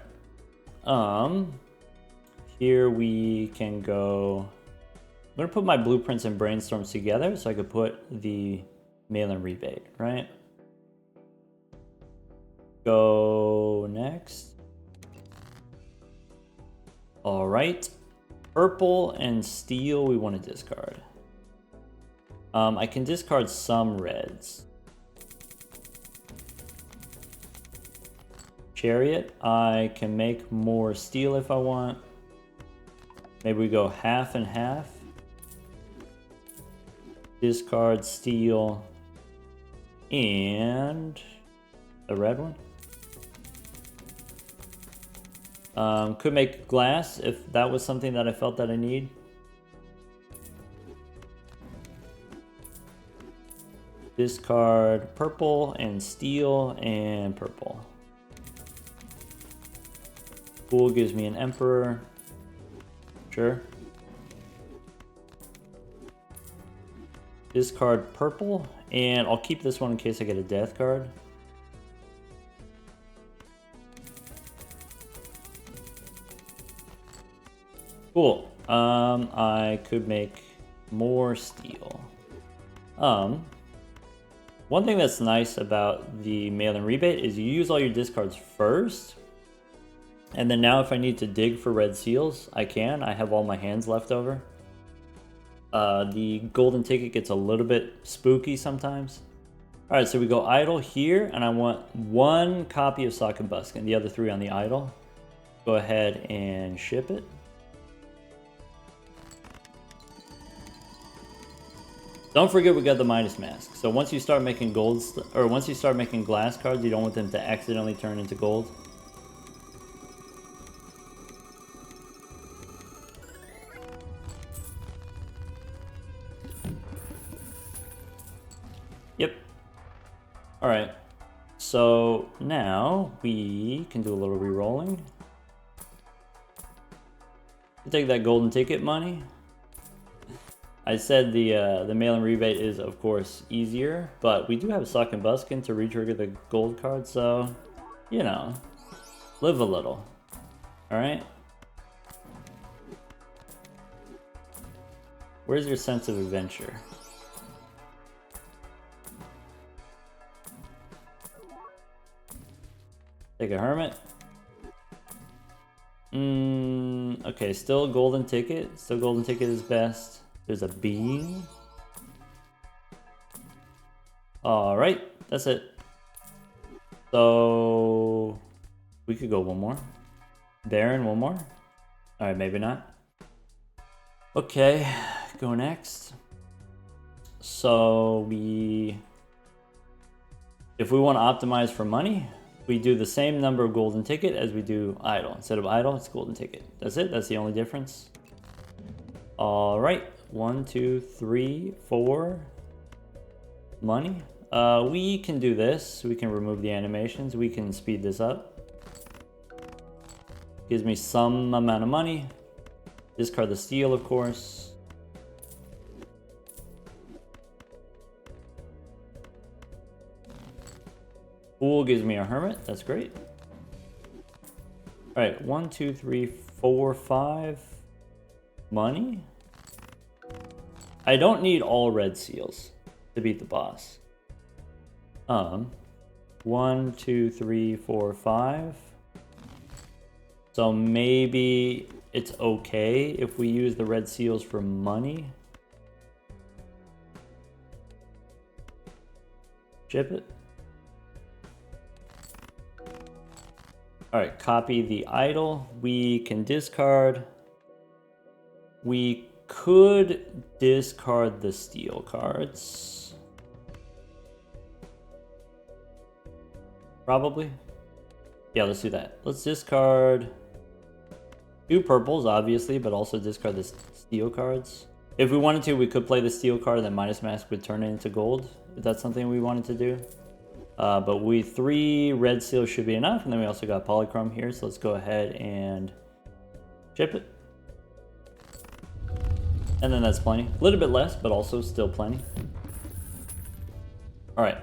Here we can go. I'm gonna put my blueprints and brainstorms together so I could put the mail-in rebate, right? Go next. All right. Purple and steel we want to discard. I can discard some reds. Chariot, I can make more steel if I want. Maybe we go half and half. Discard steel and a red one. Could make glass if that was something that I felt that I need. Discard purple and steel and purple. Cool gives me an emperor. Sure. Discard purple, and I'll keep this one in case I get a death card. Cool. I could make more steel. One thing that's nice about the mail-in rebate is you use all your discards first. And then now if I need to dig for red seals, I can. I have all my hands left over. The golden ticket gets a little bit spooky sometimes. Alright, so we go idle here, and I want one copy of Sock and Busk and the other 3 on the idle. Go ahead and ship it. Don't forget we got the Midas Mask. So once you start making once you start making glass cards, you don't want them to accidentally turn into gold. Yep. Alright. So now we can do a little re-rolling. Take that golden ticket money. I said the mail-in rebate is of course easier, but we do have Sock and Buskin to re-trigger the gold card, so you know, live a little. Alright? Where's your sense of adventure? Take a hermit. Okay, still golden ticket. Still golden ticket is best. There's a being. Alright, that's it. So we could go one more. Baron, one more. Alright, maybe not. Okay, go next. So if we want to optimize for money, we do the same number of golden ticket as we do idle. Instead of idle, it's golden ticket. That's it. That's the only difference. All right. 1, 2, 3, 4. Money. We can do this. We can remove the animations. We can speed this up. Gives me some amount of money. Discard the steel, of course. Fool gives me a hermit. That's great. All right, 1, 2, 3, 4, 5. Money? I don't need all red seals to beat the boss. 1, 2, 3, 4, 5. So maybe it's okay if we use the red seals for money. Ship it. All right, copy the idol. We can discard. We could discard the steel cards. Probably. Yeah, let's do that. Let's discard 2 purples, obviously, but also discard the steel cards. If we wanted to, we could play the steel card and then minus mask would turn it into gold, if that's something we wanted to do. But 3 red seals should be enough, and then we also got polychrome here, so let's go ahead and ship it. And then that's plenty. A little bit less, but also still plenty. All right.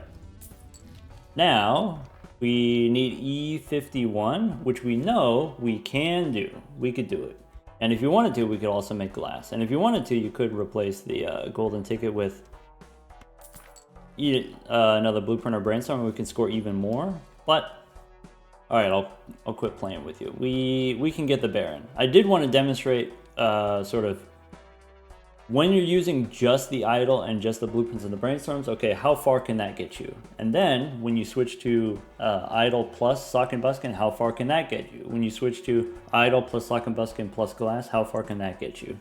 Now, we need E51, which we know we can do. We could do it. And if you wanted to, we could also make glass. And if you wanted to, you could replace the golden ticket with another blueprint or brainstorm, and we can score even more. But all right, I'll quit playing with you. We can get the Baron. I did want to demonstrate sort of when you're using just the idol and just the blueprints and the brainstorms. Okay, how far can that get you? And then when you switch to idol plus sock and buskin, how far can that get you? When you switch to idol plus sock and buskin plus glass, how far can that get you?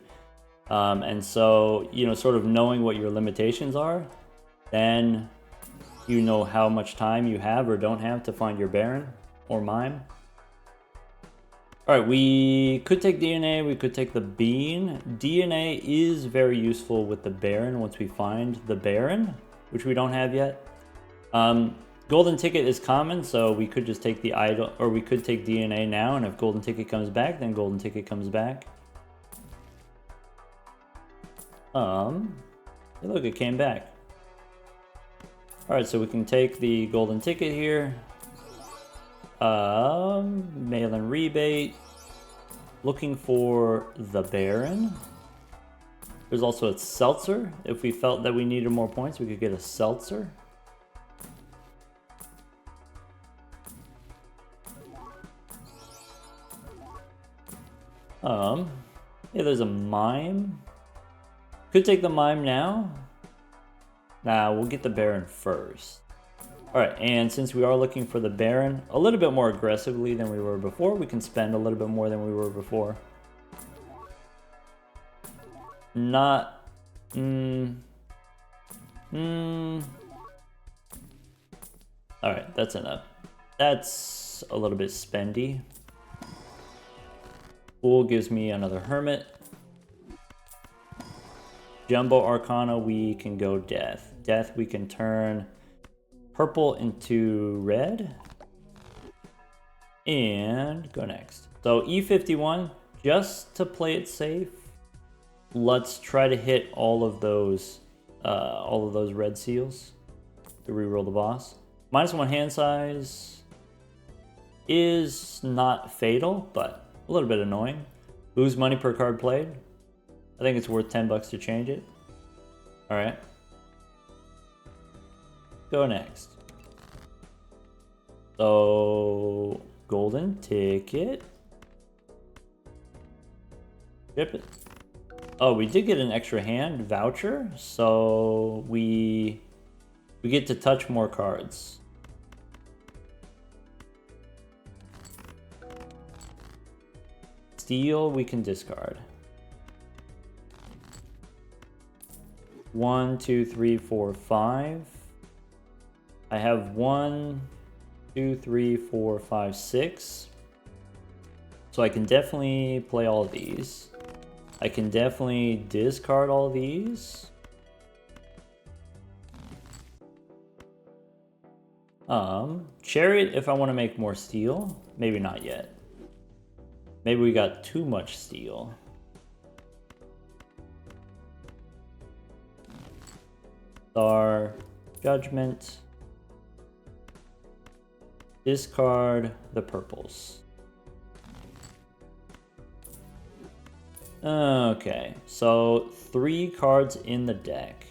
And so, you know, sort of knowing what your limitations are, then you know how much time you have or don't have to find your Baron or mime. All right, we could take DNA, we could take the bean. DNA is very useful with the Baron once we find the Baron, which we don't have yet. Golden ticket is common, so we could just take the idol, or we could take DNA now, and if golden ticket comes back, then golden ticket comes back. Hey, look, it came back. All right, so we can take the golden ticket here. Mail-in rebate. Looking for the Baron. There's also a seltzer. If we felt that we needed more points, we could get a seltzer. Yeah, there's a mime. Could take the mime now. Nah, we'll get the Baron first. Alright, and since we are looking for the Baron a little bit more aggressively than we were before, we can spend a little bit more than we were before. Not... Alright, that's enough. That's a little bit spendy. Fool gives me another Hermit. Jumbo Arcana, we can go Death. Death, we can turn purple into red. And go next. So E51, just to play it safe, let's try to hit all of those red seals to reroll the boss. -1 hand size is not fatal, but a little bit annoying. Lose money per card played. I think it's worth 10 bucks to change it. All right. Go next. So, golden ticket. Ship it. Oh, we did get an extra hand voucher, so we get to touch more cards. Steel, we can discard. 1, 2, 3, 4, 5. I have 1, 2, 3, 4, 5, 6. So I can definitely play all these. I can definitely discard all these. Chariot if I want to make more steel. Maybe not yet. Maybe we got too much steel. Star, Judgment. Discard the purples. Okay, so 3 cards in the deck.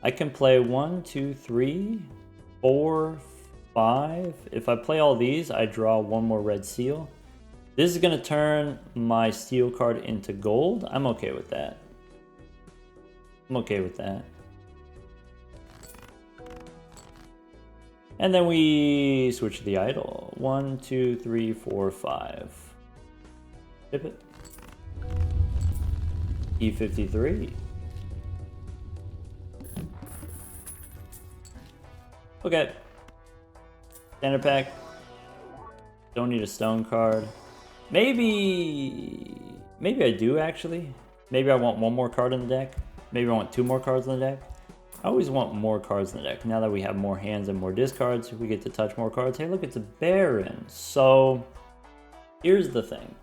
I can play 1, 2, 3, 4, 5. If I play all these, I draw 1 more red seal. This is going to turn my steel card into gold. I'm okay with that. I'm okay with that. And then we switch to the idol. 1, 2, 3, 4, 5. Tip it. E53. Okay. Standard pack. Don't need a stone card. Maybe I do actually. Maybe I want 1 more card in the deck. Maybe I want 2 more cards in the deck. I always want more cards in the deck. Now that we have more hands and more discards, we get to touch more cards. Hey, look, it's a Baron. So here's the thing.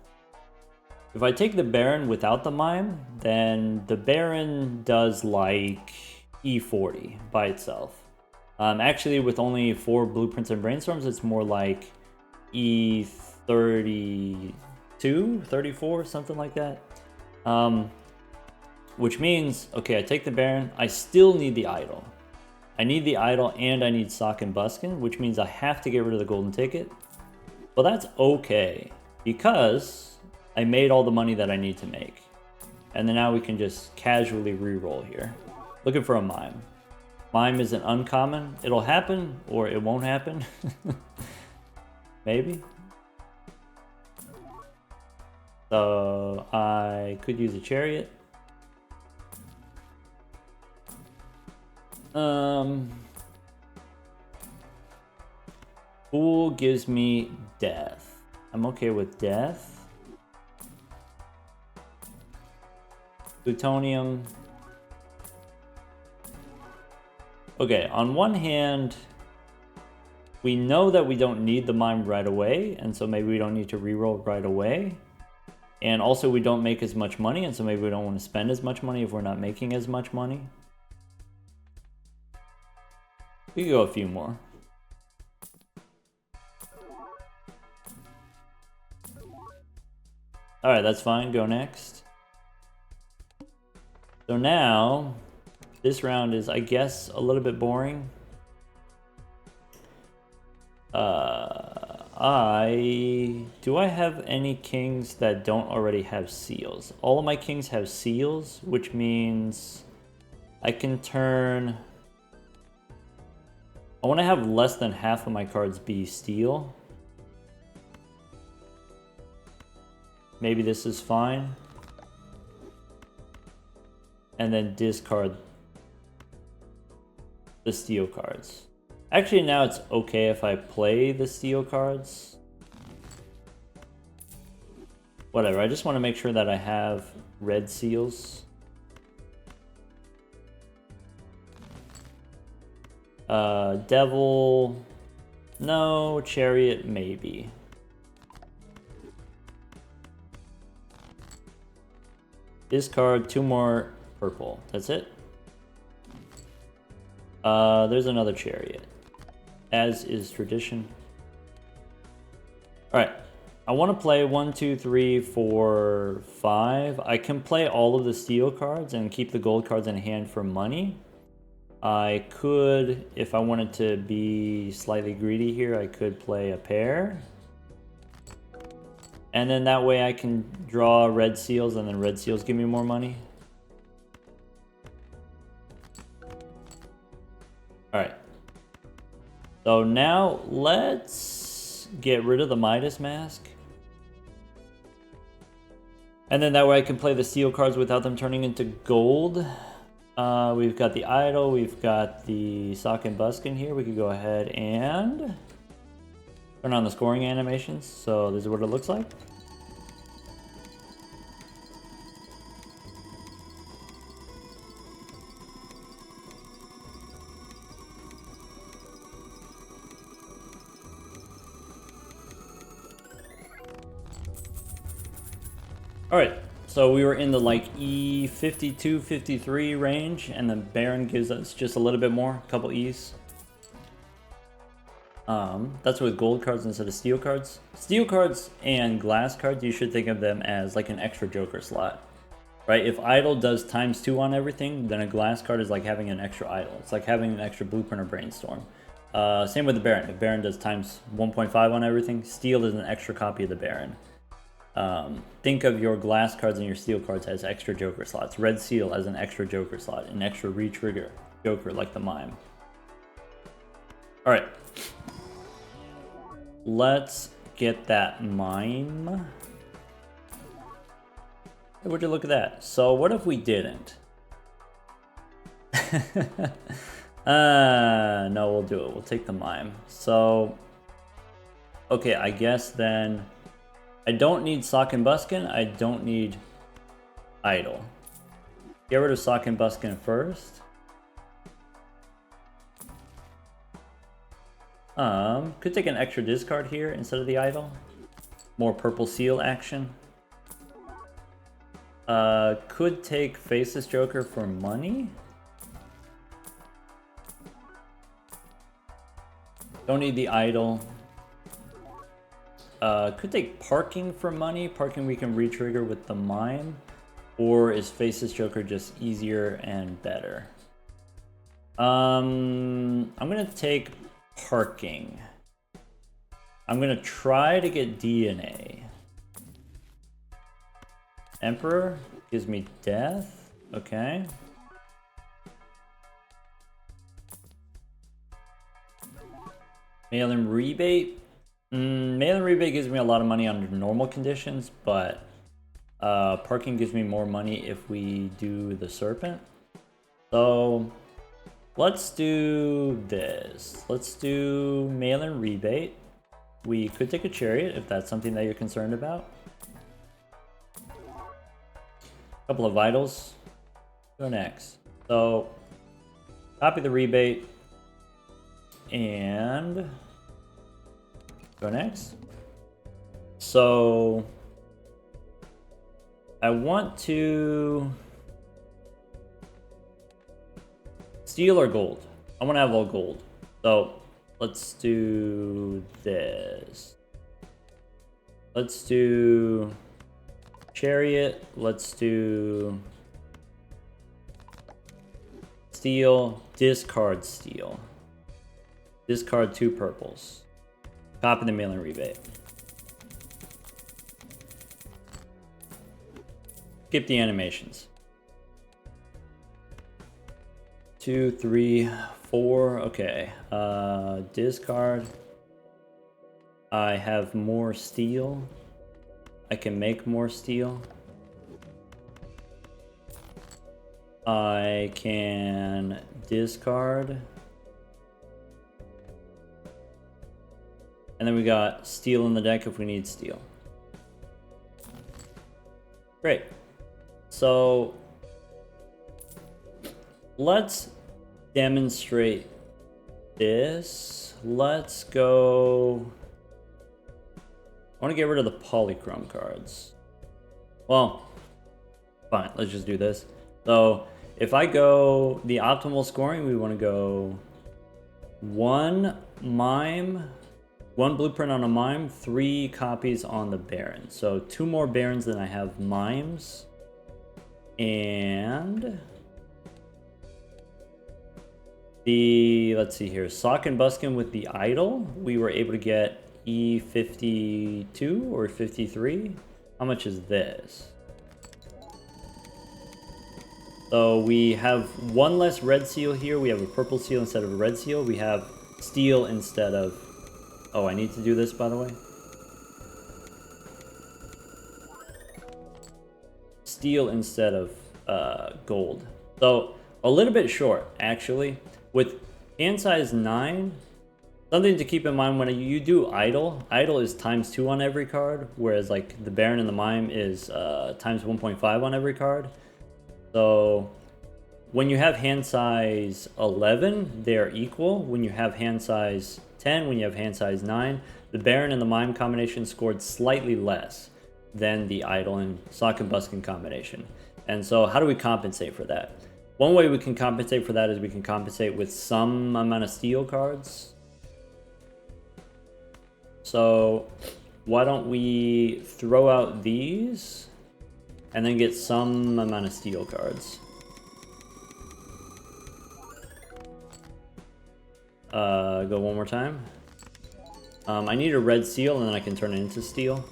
If I take the Baron without the Mime, then the Baron does like E40 by itself. Actually, with only 4 Blueprints and Brainstorms, it's more like E32, 34, something like that. Which means, okay, I take the Baron, I still need the Idol. I need the Idol and I need Sock and Buskin, which means I have to get rid of the golden ticket. Well, that's okay, because I made all the money that I need to make. And then now we can just casually re-roll here. Looking for a Mime. Mime is an uncommon. It'll happen, or it won't happen. Maybe. So I could use a Chariot. Fool gives me death. I'm okay with death. Plutonium. Okay, on one hand, we know that we don't need the Mime right away, and so maybe we don't need to reroll right away. And also we don't make as much money, and so maybe we don't want to spend as much money if we're not making as much money. We could go a few more. Alright, that's fine. Go next. So now, this round is, I guess, a little bit boring. Do I have any kings that don't already have seals? All of my kings have seals, which means I can turn... I want to have less than half of my cards be steel. Maybe this is fine. And then discard the steel cards. Actually, now it's okay if I play the steel cards. Whatever, I just want to make sure that I have red seals. Devil, no. Chariot, maybe. Discard 2 more purple. That's it. There's another Chariot, as is tradition. All right, I want to play 1, 2, 3, 4, 5. I can play all of the steel cards and keep the gold cards in hand for money. I could, if I wanted to be slightly greedy here, I could play a pair. And then that way I can draw red seals, and then red seals give me more money. Alright. So now let's get rid of the Midas Mask. And then that way I can play the steel cards without them turning into gold. We've got the Idol, we've got the Sock and Buskin here. We could go ahead and turn on the scoring animations. So this is what it looks like. Alright, so we were in the like E52, 53 range, and the Baron gives us just a little bit more, a couple E's. That's with gold cards instead of steel cards. Steel cards and glass cards, you should think of them as like an extra Joker slot. right? If idle does ×2 on everything, then a glass card is like having an extra idle. It's like having an extra blueprint or brainstorm. Same with the Baron. If Baron does ×1.5 on everything, steel is an extra copy of the Baron. Think of your glass cards and your steel cards as extra Joker slots. Red Seal as an extra Joker slot, an extra re-trigger Joker like the Mime. Alright. Let's get that Mime. Hey, would you look at that? So what if we didn't? No, we'll do it. We'll take the Mime. So, okay, I guess then I don't need Sock and Buskin. I don't need Idle. Get rid of Sock and Buskin first. Could take an extra discard here instead of the Idle. More Purple Seal action. Could take Faceless Joker for money. Don't need the Idle. Could take Parking for money. Parking we can re-trigger with the Mime. Or is Faceless Joker just easier and better? I'm gonna take Parking. I'm gonna try to get DNA. Emperor gives me death. Okay. Mail-in rebate. Mail-in rebate gives me a lot of money under normal conditions, but parking gives me more money if we do the serpent. So let's do this. Let's do mail-in rebate. We could take a chariot if that's something that you're concerned about. Couple of vitals. Go next. So copy the rebate and go next. So I want to steel or gold. I want to have all gold. So let's do this. Let's do chariot. Let's do steel. Discard steel. Discard 2 purples. Copy the mail-in rebate. Skip the animations. 2, 3, 4. Okay. Discard. I have more steel. I can make more steel. I can discard. And then we got steel in the deck if we need steel. Great. So let's demonstrate this. Let's go. I want to get rid of the polychrome cards. Well, fine, let's just do this. So if I go the optimal scoring, we want to go 1 mime, 1 blueprint on a mime, 3 copies on the Baron. So 2 more Barons than I have mimes. And the, let's see here, Sock and Buskin with the Idol, we were able to get E52 or 53. How much is this? So we have 1 less red seal here. We have a purple seal instead of a red seal. We have steel instead of... Oh, I need to do this, by the way. Steel instead of gold. So a little bit short, actually. With hand size 9, something to keep in mind when you do idle. Idle is ×2 on every card, whereas like the Baron and the Mime is ×1.5 on every card. So when you have hand size 11, they're equal. When you have hand size 10, when you have hand size 9, the Baron and the Mime combination scored slightly less than the Idle and Sock and Buskin combination. And so how do we compensate for that? One way we can compensate for that is we can compensate with some amount of steel cards. So why don't we throw out these and then get some amount of steel cards. Go one more time. I need a red seal and then I can turn it into steel.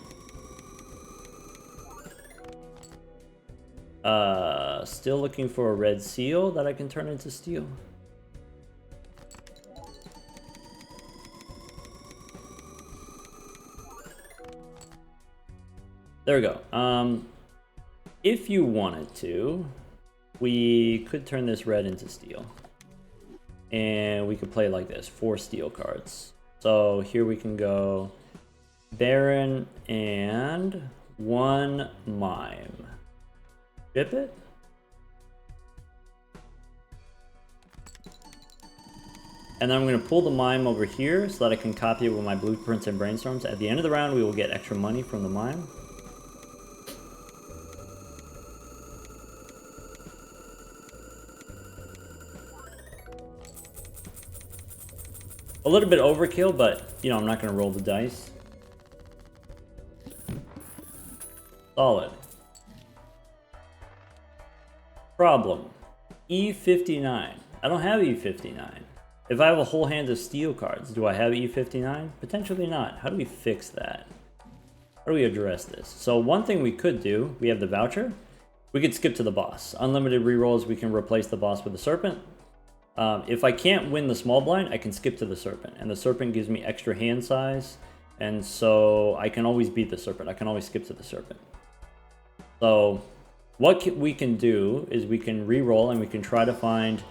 Still looking for a red seal that I can turn into steel. There we go. If you wanted to, we could turn this red into steel. And we could play like this, 4 steel cards. So here we can go Baron and 1 Mime. Ship it? And then I'm going to pull the Mime over here so that I can copy it with my blueprints and brainstorms. At the end of the round, we will get extra money from the Mime. A little bit overkill, but, you know, I'm not going to roll the dice. Solid. Problem. E59. I don't have E59. If I have a whole hand of steel cards, do I have E59? Potentially not. How do we fix that? How do we address this? So one thing we could do, we have the voucher. We could skip to the boss. Unlimited rerolls, we can replace the boss with a serpent. If I can't win the small blind, I can skip to the serpent. And the serpent gives me extra hand size. And so I can always beat the serpent. I can always skip to the serpent. So what we can do is we can reroll and we can try to find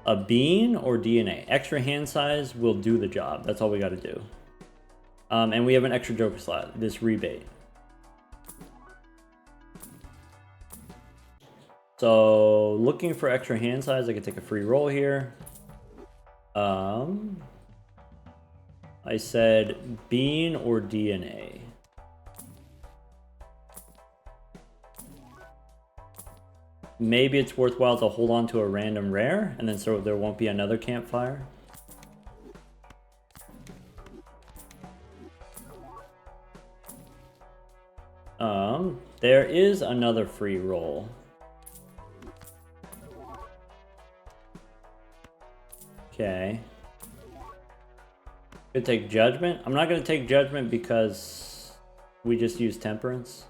a bean or DNA. Extra hand size will do the job. That's all we got to do. And we have an extra joker slot, this rebate. So looking for extra hand size, I can take a free roll here. I said bean or DNA. Maybe it's worthwhile to hold on to a random rare, and then so there won't be another campfire. There is another free roll. Okay. Could take Judgment. I'm not going to take Judgment because we just used Temperance.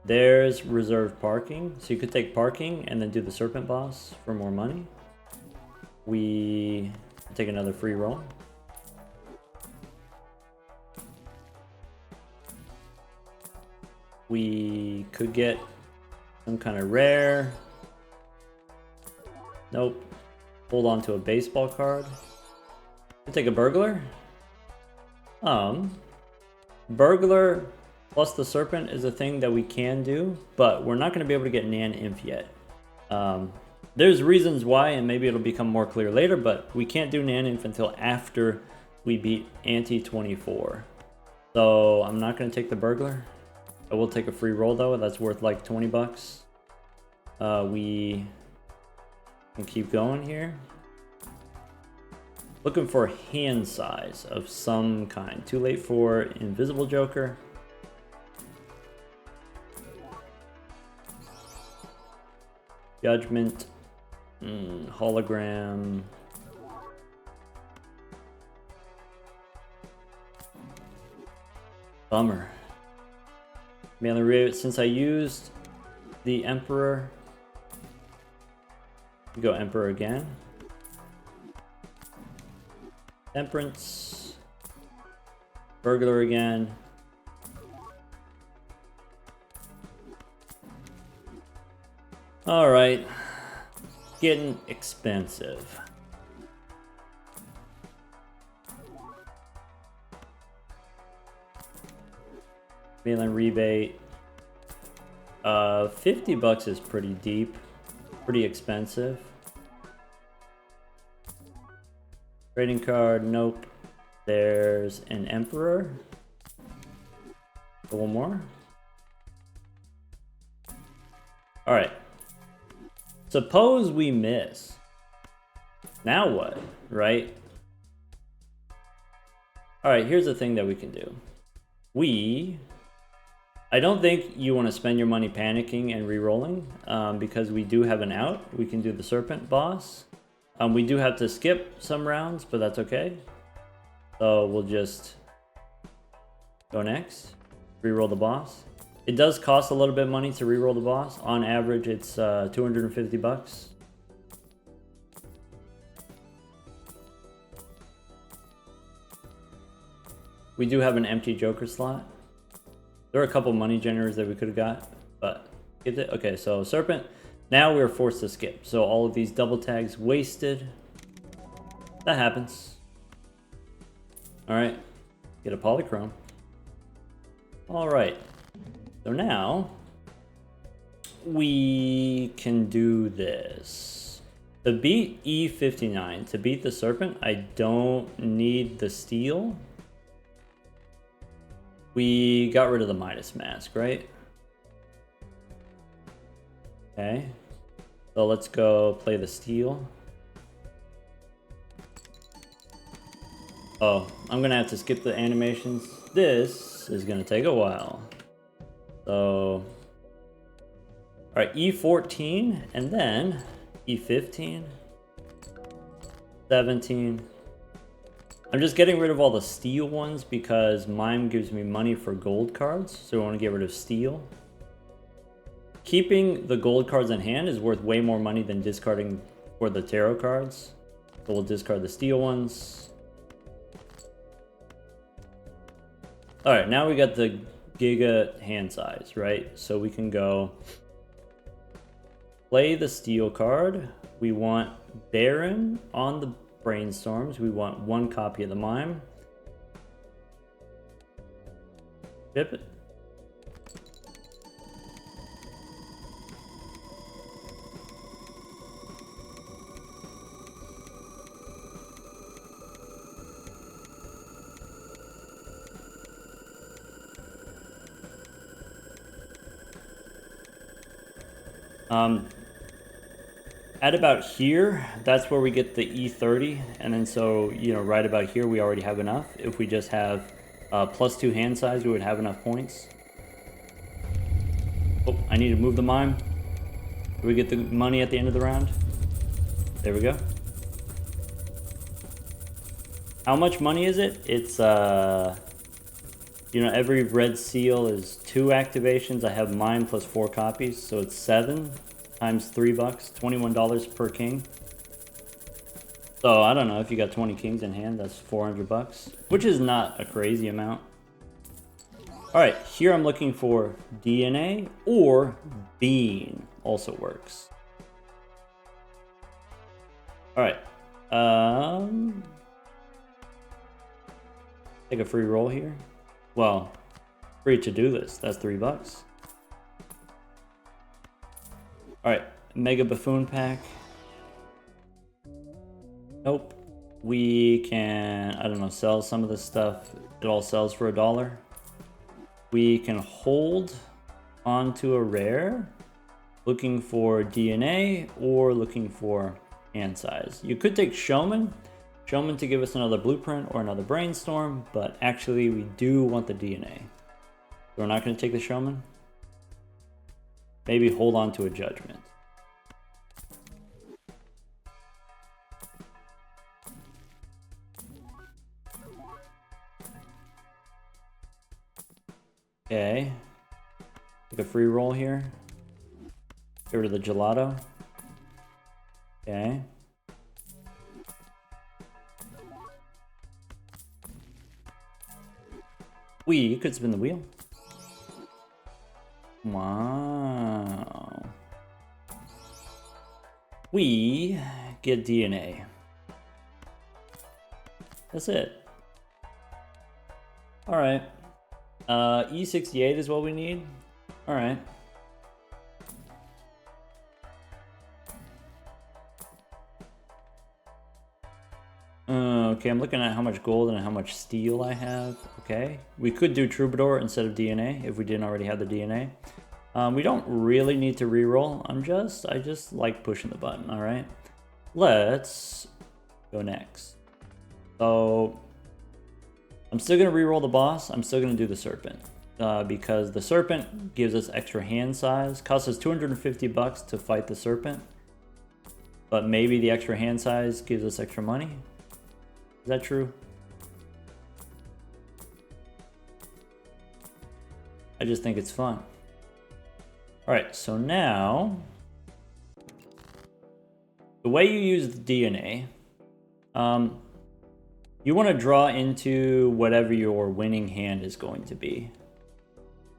There's reserved parking. So you could take parking and then do the Serpent boss for more money. We take another free roll. We could get some kind of rare. Nope. Hold on to a baseball card. Could take a burglar. Burglar plus the serpent is a thing that we can do, but we're not going to be able to get naneinf yet. There's reasons why, and maybe it'll become more clear later, but we can't do naneinf until after we beat ante 24. So I'm not going to take the burglar. I will take a free roll though. That's worth like 20 bucks. We can keep going here. Looking for hand size of some kind. Too late for invisible joker. Judgment. Hologram. Bummer. Since I used the Emperor, we go Emperor again. Temperance. Burglar again. Alright. Getting expensive. Mail-in rebate. 50 bucks is pretty deep. Pretty expensive. Trading card, nope. There's an Emperor. One more. Alright. Suppose we miss. Now what, right? Alright, here's the thing that we can do. We I don't think you want to spend your money panicking and re-rolling because we do have an out. We can do the serpent boss. We do have to skip some rounds, but that's okay. So we'll just go next, re-roll the boss. It does cost a little bit of money to re-roll the boss. On average, it's 250 bucks. We do have an empty Joker slot. There are a couple money generators that we could have got, but get it. Okay, so Serpent. Now we're forced to skip. So all of these double tags wasted. That happens. All right, get a polychrome. All right, so now we can do this. To beat E59, to beat the Serpent, I don't need the steel. We got rid of the Midas Mask, right? Okay. So let's go play the steel. Oh, I'm gonna have to skip the animations. This is gonna take a while. So, all right, E14, and then E15, 17. I'm just getting rid of all the steel ones because Mime gives me money for gold cards, so I want to get rid of steel. Keeping the gold cards in hand is worth way more money than discarding for the tarot cards. So we'll discard the steel ones. Alright, now we got the Giga hand size, right? So we can go play the steel card. We want Baron on the Brainstorms. We want one copy of the Mime. Ship it. At about here, that's where we get the E30, and then so, you know, right about here we already have enough. If we just have +2 hand size, we would have enough points. Oh, I need to move the Mime. Do we get the money at the end of the round? There we go. How much money is it? It's, you know, every red seal is 2 activations. I have Mime plus 4 copies, so it's 7 times $3, $21 per king. So I don't know, if you got 20 kings in hand, that's 400 bucks, which is not a crazy amount. All right, here I'm looking for DNA or Bean, also works. All right, take a free roll here. Well, free to do this, that's $3. All right, Mega Buffoon Pack. Nope. We can, I don't know, sell some of this stuff. It all sells for $1. We can hold onto a rare, looking for DNA or looking for hand size. You could take Showman to give us another blueprint or another brainstorm, but actually we do want the DNA. So we're not going to take the Showman. Maybe hold on to a judgment. Okay. Take a free roll here. Get rid of the gelato. Okay. We could spin the wheel. Wow. We get DNA. That's it. All right. E68 is what we need. All right. Okay, I'm looking at how much gold and how much steel I have. Okay, we could do Troubadour instead of DNA if we didn't already have the DNA. We don't really need to reroll. I just like pushing the button. All right, let's go next. So I'm still gonna reroll the boss. I'm still gonna do the serpent. because the serpent gives us extra hand size. Costs us 250 bucks to fight the serpent. But maybe the extra hand size gives us extra money. Is that true? I just think it's fun. Alright, so now the way you use the DNA, you want to draw into whatever your winning hand is going to be.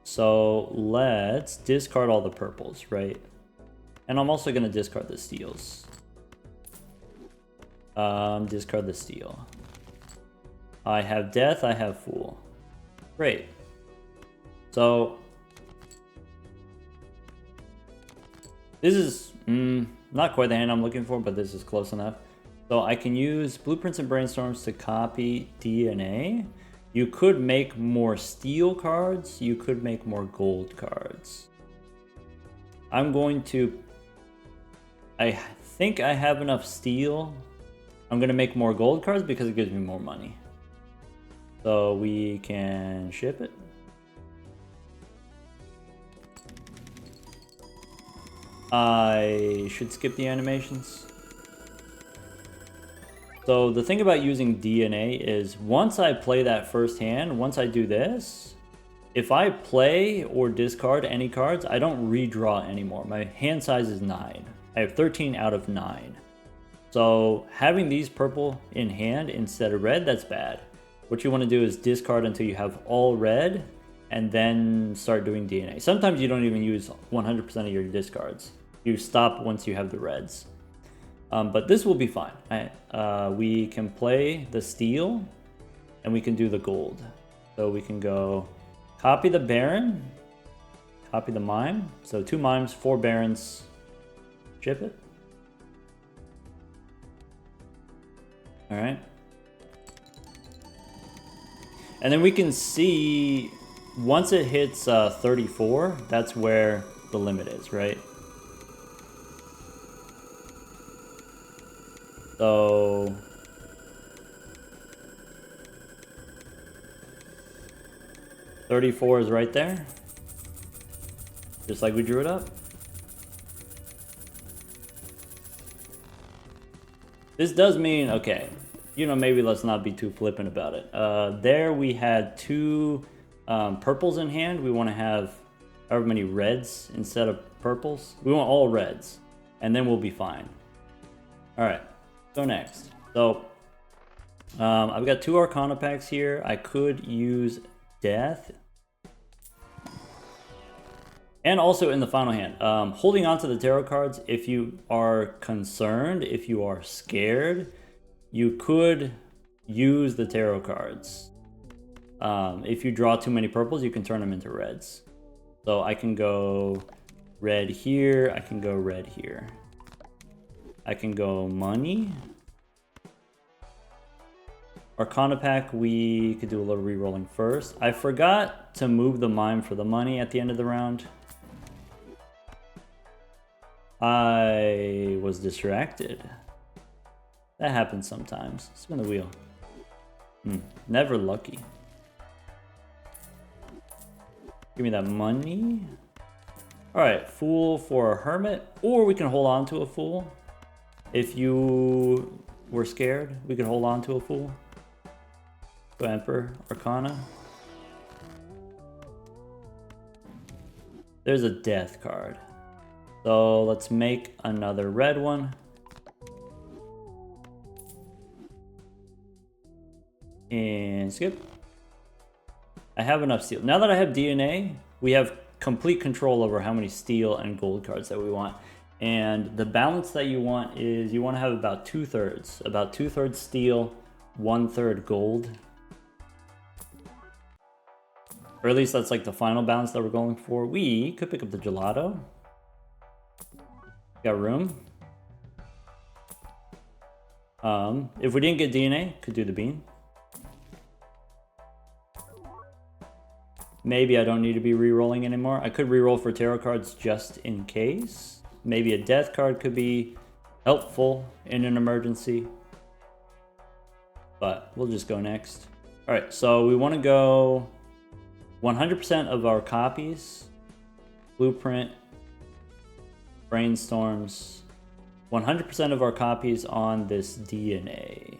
So let's discard all the purples, right? And I'm also going to discard the steals. Discard the steal. I have death, I have fool. Great. So this is not quite the hand I'm looking for, but this is close enough. So I can use blueprints and brainstorms to copy DNA. You could make more steel cards. You could make more gold cards. I'm going to... I think I have enough steel. I'm going to make more gold cards because it gives me more money. So we can ship it. I should skip the animations. So the thing about using DNA is once I play that first hand, once I do this, if I play or discard any cards, I don't redraw anymore. My hand size is 9. I have 13 out of 9. So having these purple in hand instead of red, that's bad. What you want to do is discard until you have all red and then start doing DNA. Sometimes you don't even use 100% of your discards. You stop once you have the reds. But this will be fine. We can play the steel and we can do the gold. So we can go copy the Baron, copy the mime. So 2 mimes, 4 barons, ship it. All right. And then we can see once it hits 34, that's where the limit is, right? So 34 is right there, just like we drew it up. This does mean, okay, you know, maybe let's not be too flippant about it. There we had 2 purples in hand. We want to have however many reds instead of purples. We want all reds, and then we'll be fine. All right. So next, I've got 2 Arcana packs here. I could use Death. And also in the final hand, holding on to the tarot cards, if you are concerned, if you are scared, you could use the tarot cards. If you draw too many purples, you can turn them into reds. So I can go red here, I can go red here. I can go money. Arcana pack, we could do a little re-rolling first. I forgot to move the mime for the money at the end of the round. I was distracted. That happens sometimes. Spin the wheel. Never lucky. Give me that money. Alright, fool for a hermit. Or we can hold on to a fool. If you were scared, we could hold on to a fool. Go Emperor, Arcana. There's a death card. So let's make another red one. And skip. I have enough steel. Now that I have DNA, we have complete control over how many steel and gold cards that we want. And the balance that you want is you want to have about 2/3. About 2/3 steel, 1/3 gold. Or at least that's like the final balance that we're going for. We could pick up the gelato. Got room. If we didn't get DNA, could do the bean. Maybe I don't need to be re-rolling anymore. I could re-roll for tarot cards just in case. Maybe a death card could be helpful in an emergency. But we'll just go next. All right, so we want to go 100% of our copies, blueprint, brainstorms, 100% of our copies on this DNA.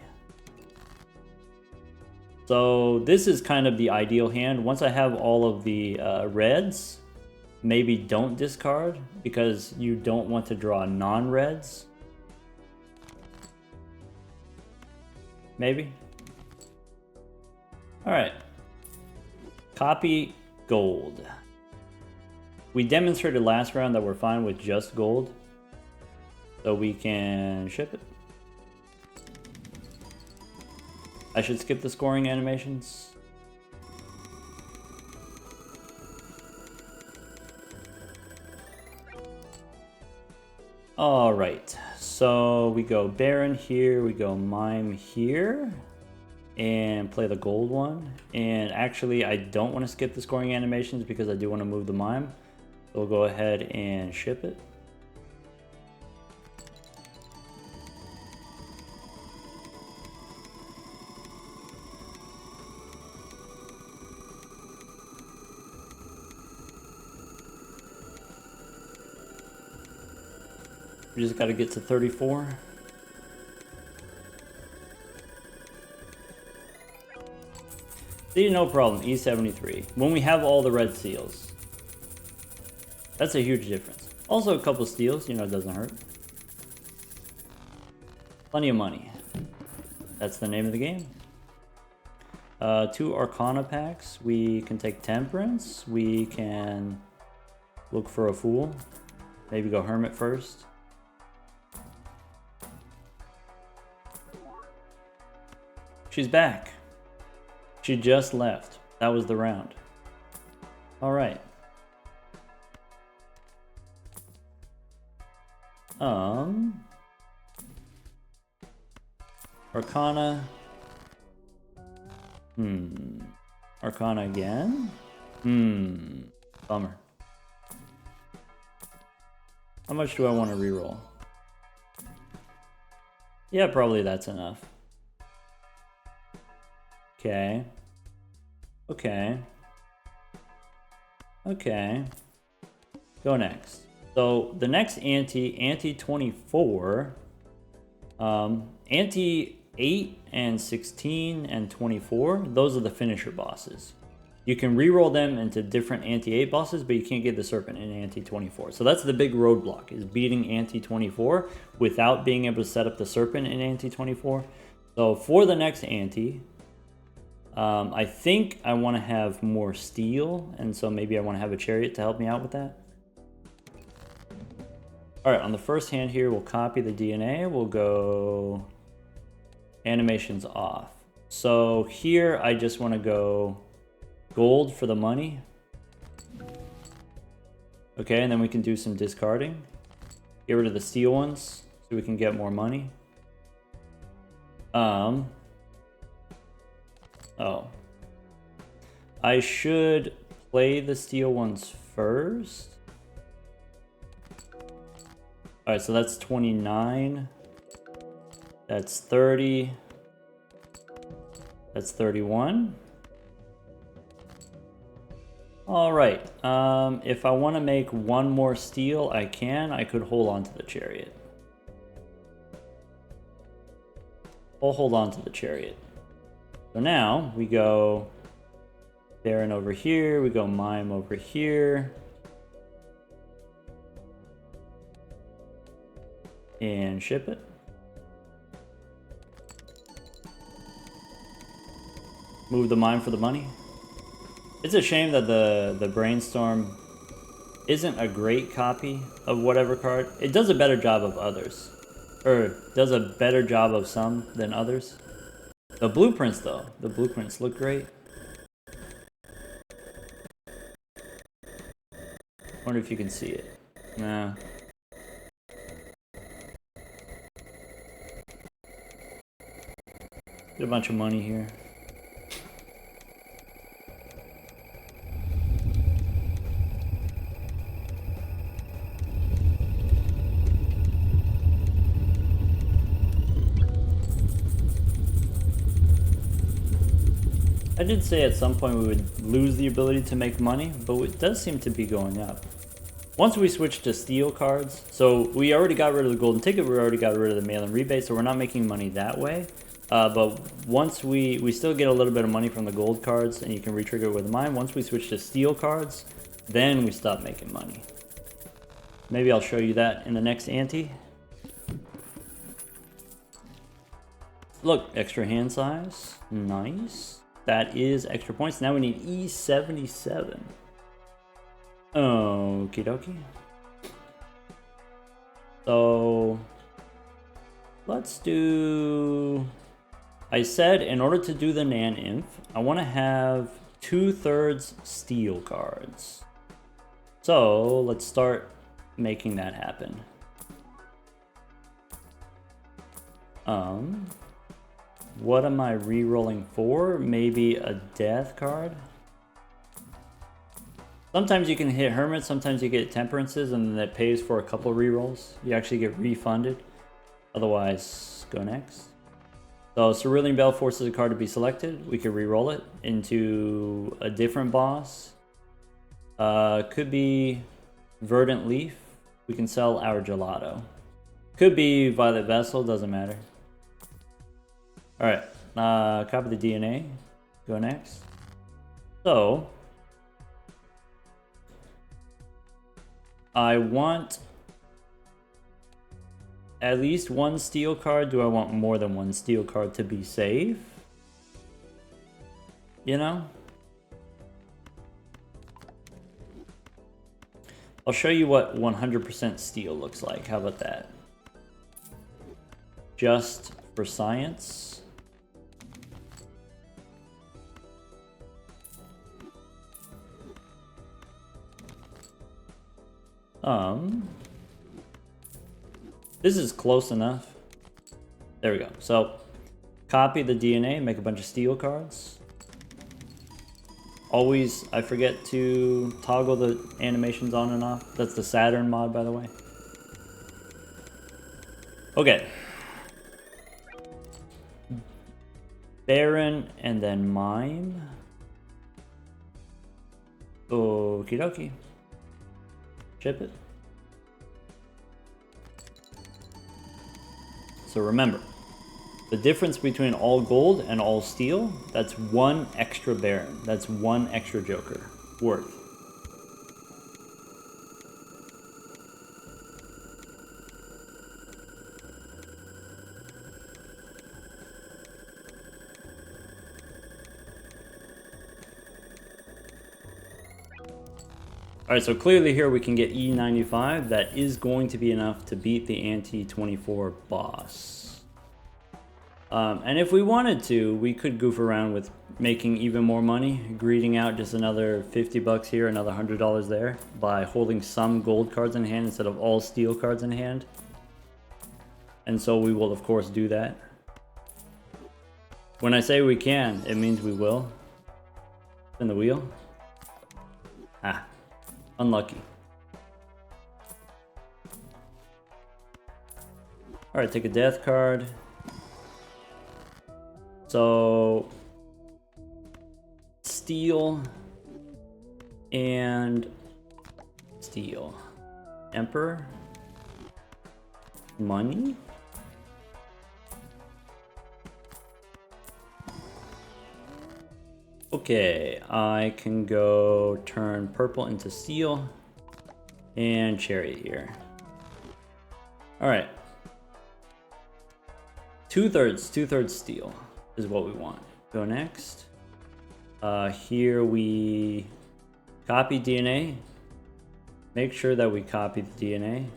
So this is kind of the ideal hand. Once I have all of the reds, maybe don't discard because you don't want to draw non-reds. Maybe. All right. Copy gold. We demonstrated last round that we're fine with just gold. So we can ship it. I should skip the scoring animations. All right, so we go Baron here, we go Mime here, and play the gold one. And actually, I don't want to skip the scoring animations because I do want to move the Mime. So we'll go ahead and ship it. We just got to get to 34. See, no problem, E73. When we have all the red seals. That's a huge difference. Also a couple steals, you know, it doesn't hurt. Plenty of money. That's the name of the game. 2 Arcana packs. We can take Temperance. We can look for a Fool. Maybe go Hermit first. She's back. She just left. That was the round. All right. Arcana. Arcana again? Bummer. How much do I want to reroll? Yeah, probably that's enough. Okay. Okay. Okay. Go next. So the next ante 24, ante 8 and 16 and 24, those are the finisher bosses. You can reroll them into different ante 8 bosses, but you can't get the serpent in ante 24. So that's the big roadblock, is beating ante 24 without being able to set up the serpent in ante 24. So for the next ante, I think I want to have more steel, and so maybe I want to have a chariot to help me out with that. Alright, on the first hand here, we'll copy the DNA. We'll go animations off. So here, I just want to go gold for the money. Okay, and then we can do some discarding. Get rid of the steel ones so we can get more money. Oh. I should play the steel ones first. Alright, so that's 29. That's 30. That's 31. Alright, if I want to make one more steel, I can. I could hold on to the chariot. I'll hold on to the chariot. So now we go Baron over here, we go Mime over here. And ship it. Move the Mime for the money. It's a shame that the Brainstorm isn't a great copy of whatever card. It does a better job of others. Or does a better job of some than others. The blueprints though, the blueprints look great. Wonder if you can see it. Nah. Get a bunch of money here. I did say at some point we would lose the ability to make money, but it does seem to be going up. Once we switch to steel cards, so we already got rid of the golden ticket, we already got rid of the mail-in rebate, so we're not making money that way. But once we still get a little bit of money from the gold cards, and you can re-trigger it with mine. Once we switch to steel cards, then we stop making money. Maybe I'll show you that in the next ante. Look, extra hand size, nice. That is extra points. Now we need E77. Okie dokie. So let's do... I said in order to do the naneinf, I want to have 2/3 steel cards. So let's start making that happen. What am I re-rolling for? Maybe a death card? Sometimes you can hit Hermit, sometimes you get Temperances, and that pays for a couple re-rolls. You actually get refunded. Otherwise, go next. So Cerulean Bell forces a card to be selected. We could re-roll it into a different boss. Could be Verdant Leaf. We can sell our Gelato. Could be Violet Vessel, doesn't matter. Alright, copy the DNA. Go next. So I want at least one steel card. Do I want more than one steel card to be safe? You know? I'll show you what 100% steel looks like. How about that? Just for science. This is close enough. There we go. So, copy the DNA, make a bunch of steel cards. Always, I forget to toggle the animations on and off. That's the Saturn mod, by the way. Okay. Baron and then Mime. Okie dokie. Ship it. So remember, the difference between all gold and all steel, that's one extra Baron. That's one extra Joker worth. Alright, so clearly here we can get E95. That is going to be enough to beat the Anti-24 boss. And if we wanted to, we could goof around with making even more money, greeting out just another 50 bucks here, another $100 there, by holding some gold cards in hand instead of all steel cards in hand. And so we will, of course, do that. When I say we can, it means we will. Spin the wheel. Ah. Unlucky. Alright, take a death card. So steel and steel. Emperor. Money. Okay, I can go turn purple into steel and chariot here. All right. 2/3 steel is what we want. Go next. Here we copy DNA. Make sure that we copy the DNA.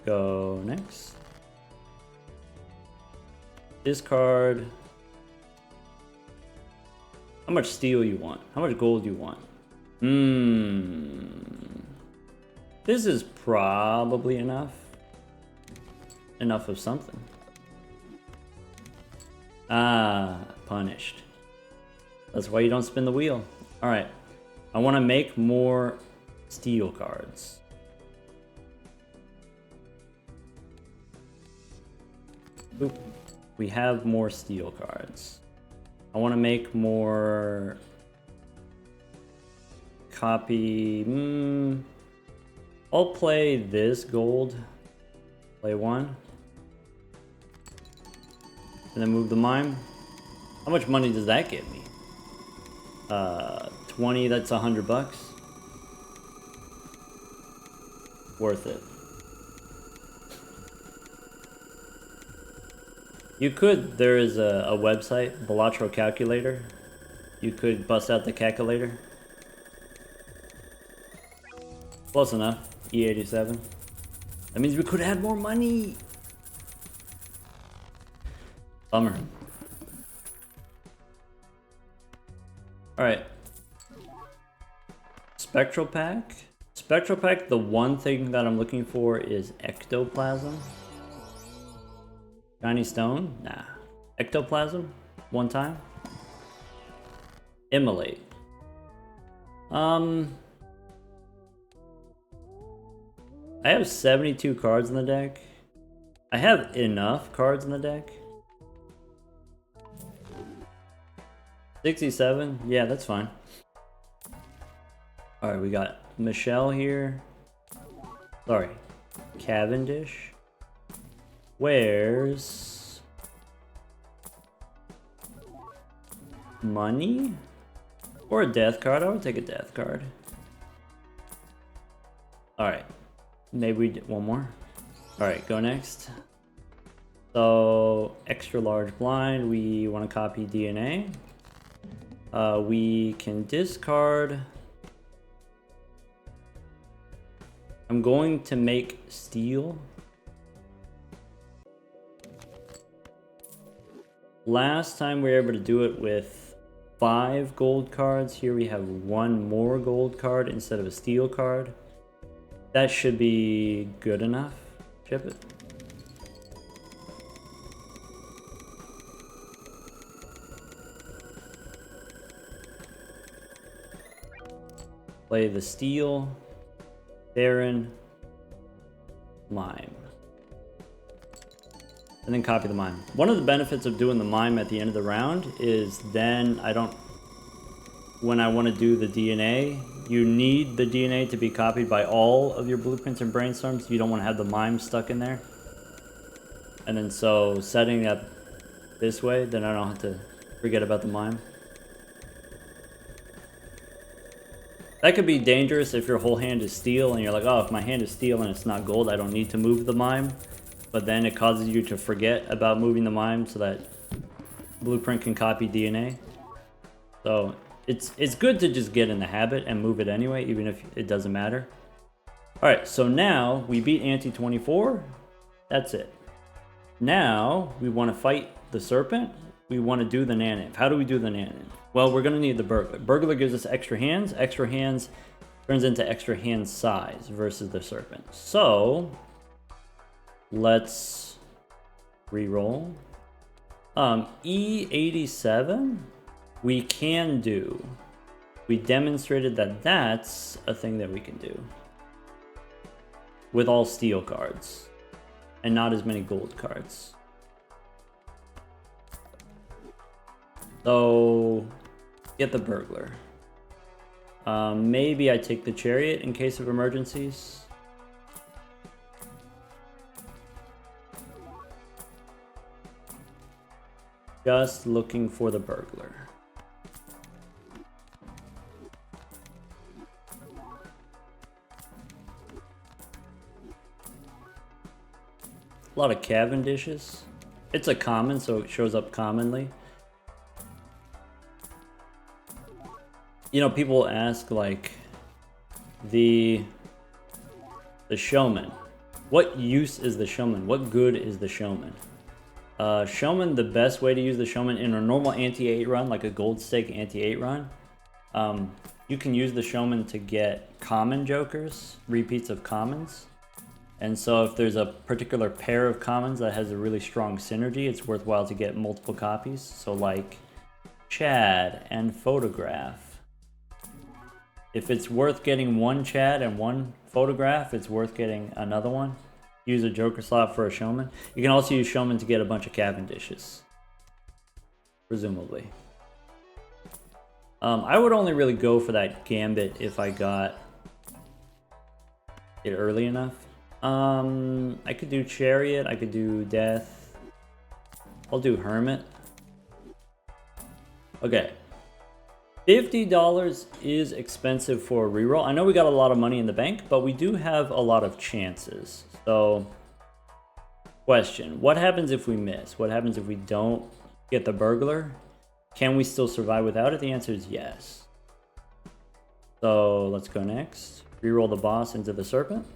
Go next. Discard. How much steel you want? How much gold you want? This is probably enough. Enough of something. Ah, punished. That's why you don't spin the wheel. Alright. I want to make more steel cards. Oop. We have more steel cards. I want to make more copy. I'll play this gold. Play one. And then move the mime. How much money does that get me? 20, that's $100. Worth it. You could, there is a website, Balatro calculator. You could bust out the calculator. Close enough, E87. That means we could add more money. Bummer. Alright. Spectral pack. Spectral pack, the one thing that I'm looking for is ectoplasm. Shiny stone? Nah. Ectoplasm? One time? Immolate. I have 72 cards in the deck. I have enough cards in the deck. 67? Yeah, that's fine. Alright, we got Michelle here. Sorry. Cavendish. Where's money? Or a death card? I would take a death card. Alright. Maybe we did one more. Alright, go next. So, extra large blind. We want to copy DNA. We can discard. I'm going to make steel. Last time we were able to do it with 5 gold cards. Here we have 1 more gold card instead of a steel card. That should be good enough. Ship it. Play the steel, Baron, mime. And then copy the mime. One of the benefits of doing the mime at the end of the round is then I don't, when I want to do the DNA, you need the DNA to be copied by all of your blueprints and brainstorms. You don't want to have the mime stuck in there. And then so setting up this way, then I don't have to forget about the mime. That could be dangerous if your whole hand is steel and you're like, oh, if my hand is steel and it's not gold, I don't need to move the mime. But then it causes you to forget about moving the mime so that blueprint can copy DNA. So it's good to just get in the habit and move it anyway, even if it doesn't matter. Alright, so now we beat Ante 24. That's it. Now we want to fight the serpent. We want to do the naneinf. How do we do the naneinf? Well, we're going to need the burglar. Burglar gives us extra hands. Extra hands turns into extra hand size versus the serpent. So let's re-roll. E87 we can do. We demonstrated that that's a thing that we can do with all steel cards and not as many gold cards. So get the burglar. Maybe I take the chariot in case of emergencies. Just looking for the burglar. A lot of Cavendishes. It's a common, so it shows up commonly. You know, people ask like the showman. What use is the showman? What good is the showman? Showman, the best way to use the showman in a normal anti-8 run, like a gold stake anti-8 run, you can use the showman to get common jokers, repeats of commons. And so if there's a particular pair of commons that has a really strong synergy, it's worthwhile to get multiple copies. So like Chad and Photograph. If it's worth getting one Chad and one Photograph, it's worth getting another one. Use a joker slot for a showman. You can also use showman to get a bunch of Cavendishes, presumably. I would only really go for that Gambit if I got it early enough. I could do Chariot, I could do Death. I'll do Hermit. Okay. $50 is expensive for a reroll. I know we got a lot of money in the bank, but we do have a lot of chances. So, question, what happens if we miss? What happens if we don't get the burglar? Can we still survive without it? The answer is yes. So, let's go next. Reroll the boss into the serpent.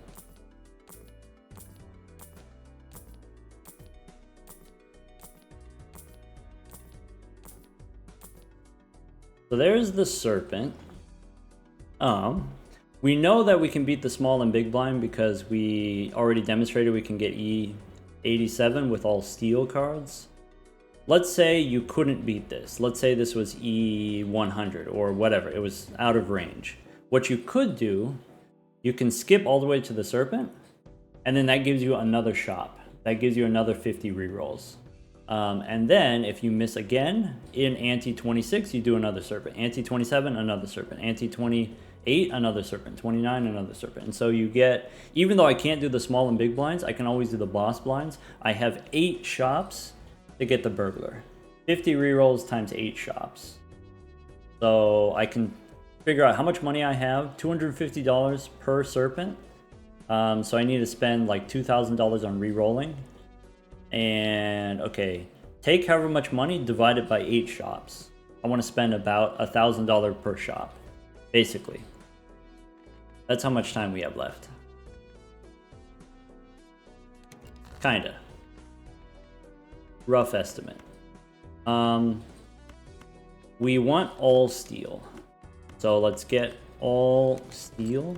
So there's the serpent. We know that we can beat the small and big blind because we already demonstrated we can get E87 with all steel cards. Let's say you couldn't beat this. Let's say this was E100 or whatever. It was out of range. What you could do, you can skip all the way to the serpent, and then that gives you another shop. That gives you another 50 rerolls. And then if you miss again in ante 26, you do another serpent. Ante 27, another serpent. Ante 28, another serpent. 29, another serpent. And so you get, even though I can't do the small and big blinds, I can always do the boss blinds. I have 8 shops to get the burglar. 50 rerolls times 8 shops. So I can figure out how much money I have. $250 per serpent. So I need to spend like $2,000 on rerolling. And okay, take however much money, divide it by 8 shops. I want to spend about $1,000 per shop, basically. That's how much time we have left. Kinda. Rough estimate. We want all steel. So let's get all steel.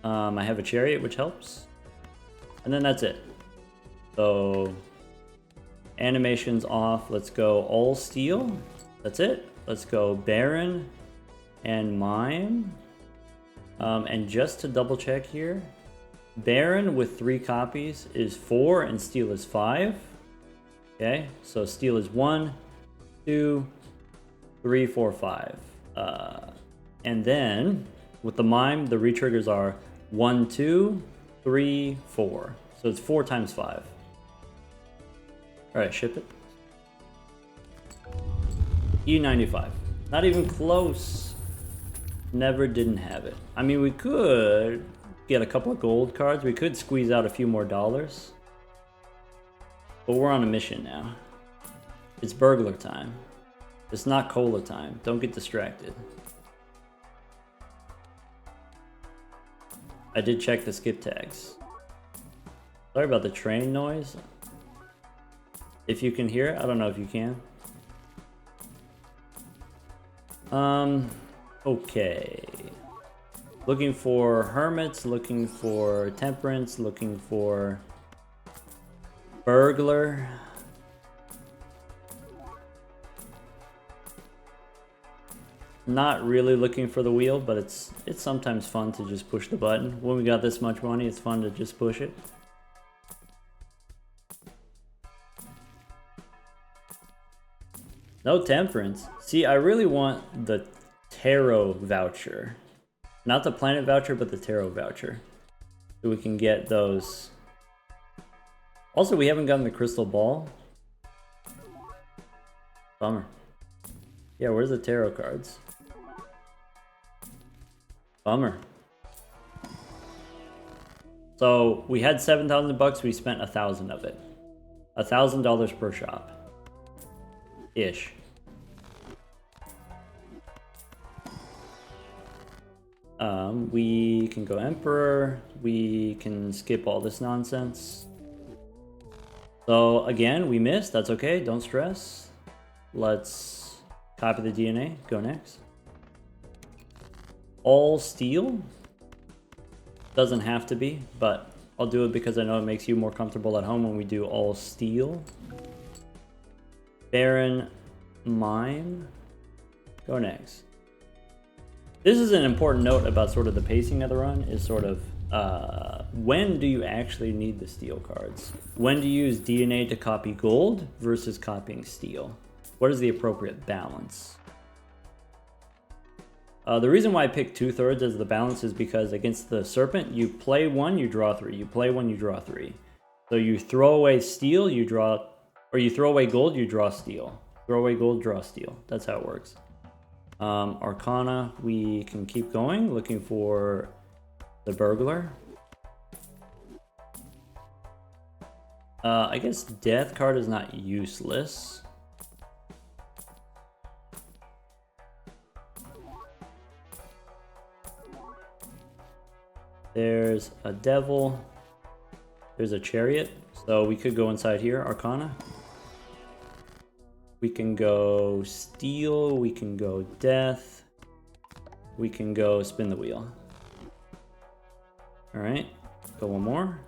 I have a chariot, which helps. And then that's it. So animations off. Let's go all steel. That's it. Let's go Baron and Mime. And just to double check here, Baron with 3 copies is 4 and steel is 5. Okay, so steel is 1, 2, 3, 4, 5. And then with the Mime, the retriggers are 1, 2, 3, 4. So it's 4 times 5. Alright, ship it. E95. Not even close. Never didn't have it. I mean, we could get a couple of gold cards. We could squeeze out a few more dollars. But we're on a mission now. It's burglar time. It's not cola time. Don't get distracted. I did check the skip tags. Sorry about the train noise. If you can hear it, I don't know if you can. Okay. Looking for hermits, looking for temperance, looking for burglar. Not really looking for the wheel, but it's sometimes fun to just push the button. When we got this much money, it's fun to just push it. No temperance. See, I really want the tarot voucher. Not the planet voucher, but the tarot voucher. So we can get those. Also, we haven't gotten the crystal ball. Bummer. Yeah, where's the tarot cards? Bummer. So we had 7,000 bucks. We spent 1,000 of it. $1,000 per shop. Ish. We can go Emperor. We can skip all this nonsense. So again, we missed. That's okay. Don't stress. Let's copy the DNA. Go next. All steel. Doesn't have to be, but I'll do it because I know it makes you more comfortable at home when we do all steel. Baron, Mime. Go next. This is an important note about sort of the pacing of the run, is sort of when do you actually need the steel cards? When do you use DNA to copy gold versus copying steel? What is the appropriate balance? The reason why I picked 2/3 as the balance is because against the serpent, you play 1, you draw 3. You play 1, you draw 3. So you throw away steel, you draw, or you throw away gold, you draw steel. Throw away gold, draw steel. That's how it works. Arcana, we can keep going, looking for the burglar. I guess death card is not useless. There's a devil. There's a chariot. So we could go inside here, Arcana. We can go steel. We can go death. We can go spin the wheel. All right, go one more.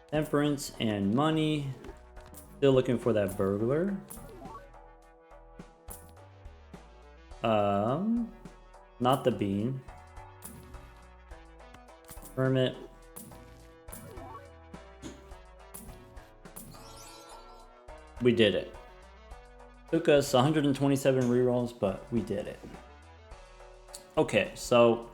Temperance and money. Still looking for that burglar. Not the bean. Hermit. We did it. Took us 127 rerolls, but we did it. Okay, so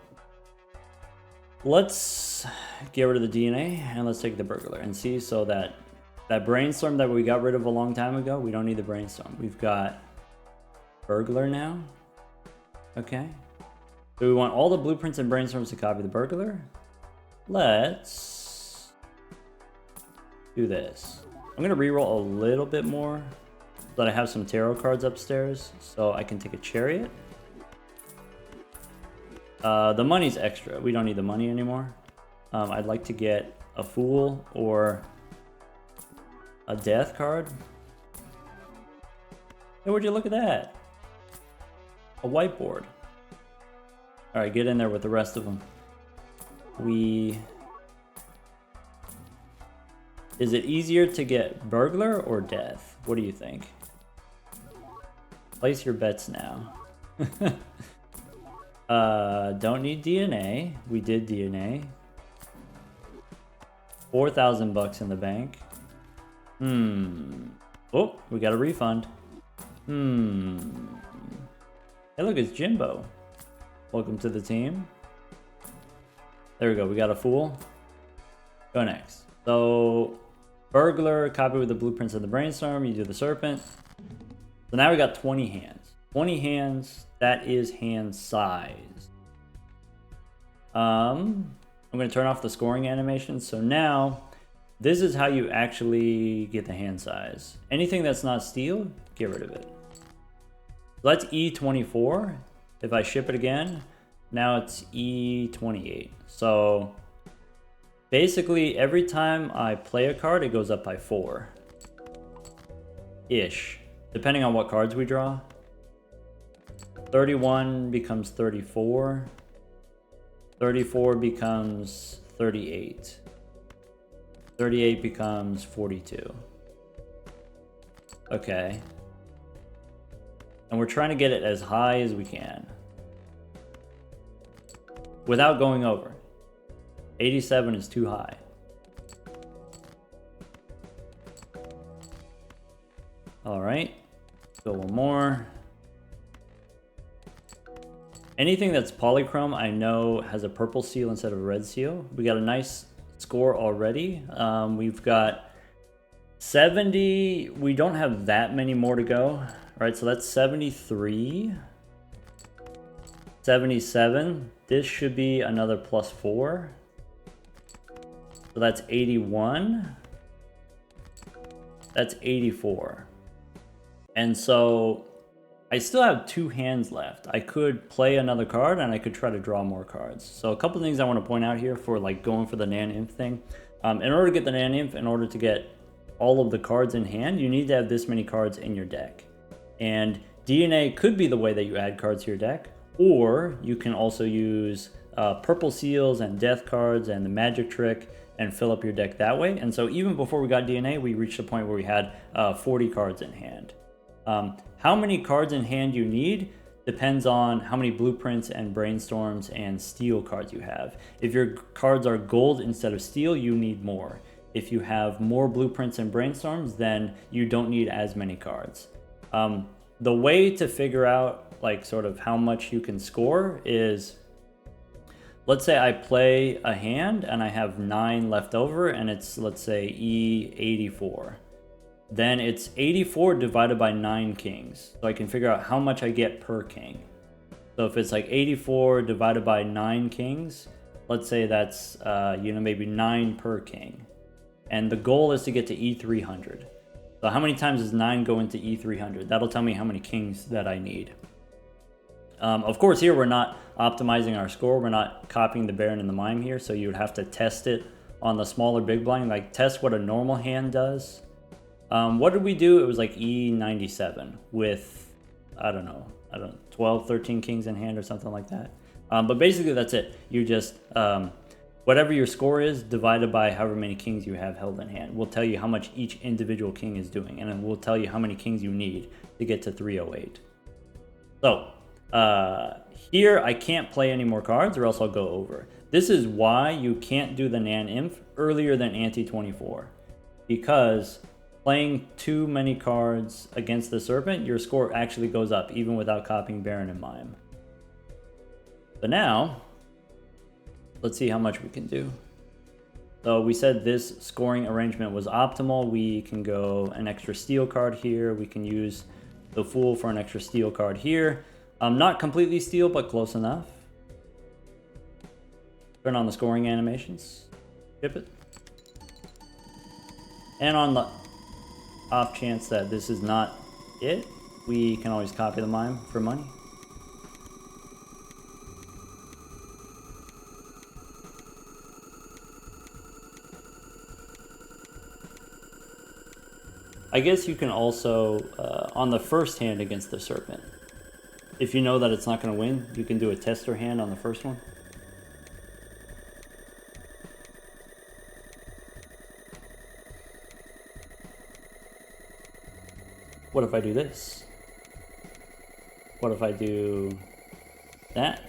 let's get rid of the DNA and let's take the burglar and see. So that brainstorm that we got rid of a long time ago, we don't need the brainstorm. We've got burglar now. Okay. So we want all the blueprints and brainstorms to copy the burglar. Let's do this. I'm gonna reroll a little bit more so that I have some tarot cards upstairs so I can take a chariot. The money's extra. We don't need the money anymore. I'd like to get a fool or a death card. Hey, would you look at that? A whiteboard. All right, get in there with the rest of them. Is it easier to get burglar or death? What do you think? Place your bets now. Don't need DNA. We did DNA. 4,000 bucks in the bank. Oh, we got a refund. Hey, look, it's Jimbo. Welcome to the team. There we go. We got a fool. Go next. So, burglar, copy with the blueprints of the brainstorm. You do the serpent. So now we got 20 hands. 20 hands. That is hand size. I'm going to turn off the scoring animation. So now, this is how you actually get the hand size. Anything that's not steel, get rid of it. Let's E24. If I ship it again, now it's E28. So basically every time I play a card, it goes up by 4-ish, depending on what cards we draw. 31 becomes 34. 34 becomes 38. 38 becomes 42. Okay. And we're trying to get it as high as we can without going over. 87 is too high. All right, go one more. Anything that's polychrome, I know, has a purple seal instead of a red seal. We got a nice score already. We've got 70. We don't have that many more to go. All right, so that's 73. 77. This should be another +4. So that's 81. That's 84. And so I still have 2 hands left. I could play another card and I could try to draw more cards. So a couple things I want to point out here for like going for the naneinf thing. In order to get the naneinf, in order to get all of the cards in hand, you need to have this many cards in your deck. And DNA could be the way that you add cards to your deck, or you can also use purple seals and death cards and the magic trick and fill up your deck that way. And so even before we got DNA, we reached a point where we had 40 cards in hand. How many cards in hand you need depends on how many blueprints and brainstorms and steel cards you have. If your cards are gold instead of steel, you need more. if you have more blueprints and brainstorms, then you don't need as many cards. The way to figure out like sort of how much you can score is, let's say I play a hand and I have 9 left over and it's, let's say, E84. Then it's 84 divided by 9 kings. So I can figure out how much I get per king. So if it's like 84 divided by 9 kings, let's say that's, maybe 9 per king. And the goal is to get to E300. So how many times does 9 go into E300? That'll tell me how many kings that I need. Of course, here we're not optimizing our score. We're not copying the Baron and the Mime here. So you would have to test it on the smaller big blind, like test what a normal hand does. What did we do? It was like E97 with, I don't know, 12, 13 kings in hand or something like that. But basically that's it. You just, whatever your score is divided by however many kings you have held in hand will tell you how much each individual king is doing. And it will tell you how many kings you need to get to 308. So here I can't play any more cards or else I'll go over. This is why you can't do the naneinf earlier than ante 24. Because playing too many cards against the Serpent, your score actually goes up even without copying Baron and Mime. But now, let's see how much we can do. So we said this scoring arrangement was optimal. We can go an extra steel card here. We can use the Fool for an extra steel card here. Not completely steel, but close enough. Turn on the scoring animations. Ship it. And on the off chance that this is not it, we can always copy the Mime for money. I guess you can also, on the first hand against the Serpent, if you know that it's not going to win, you can do a tester hand on the first one. What if I do this? What if I do that?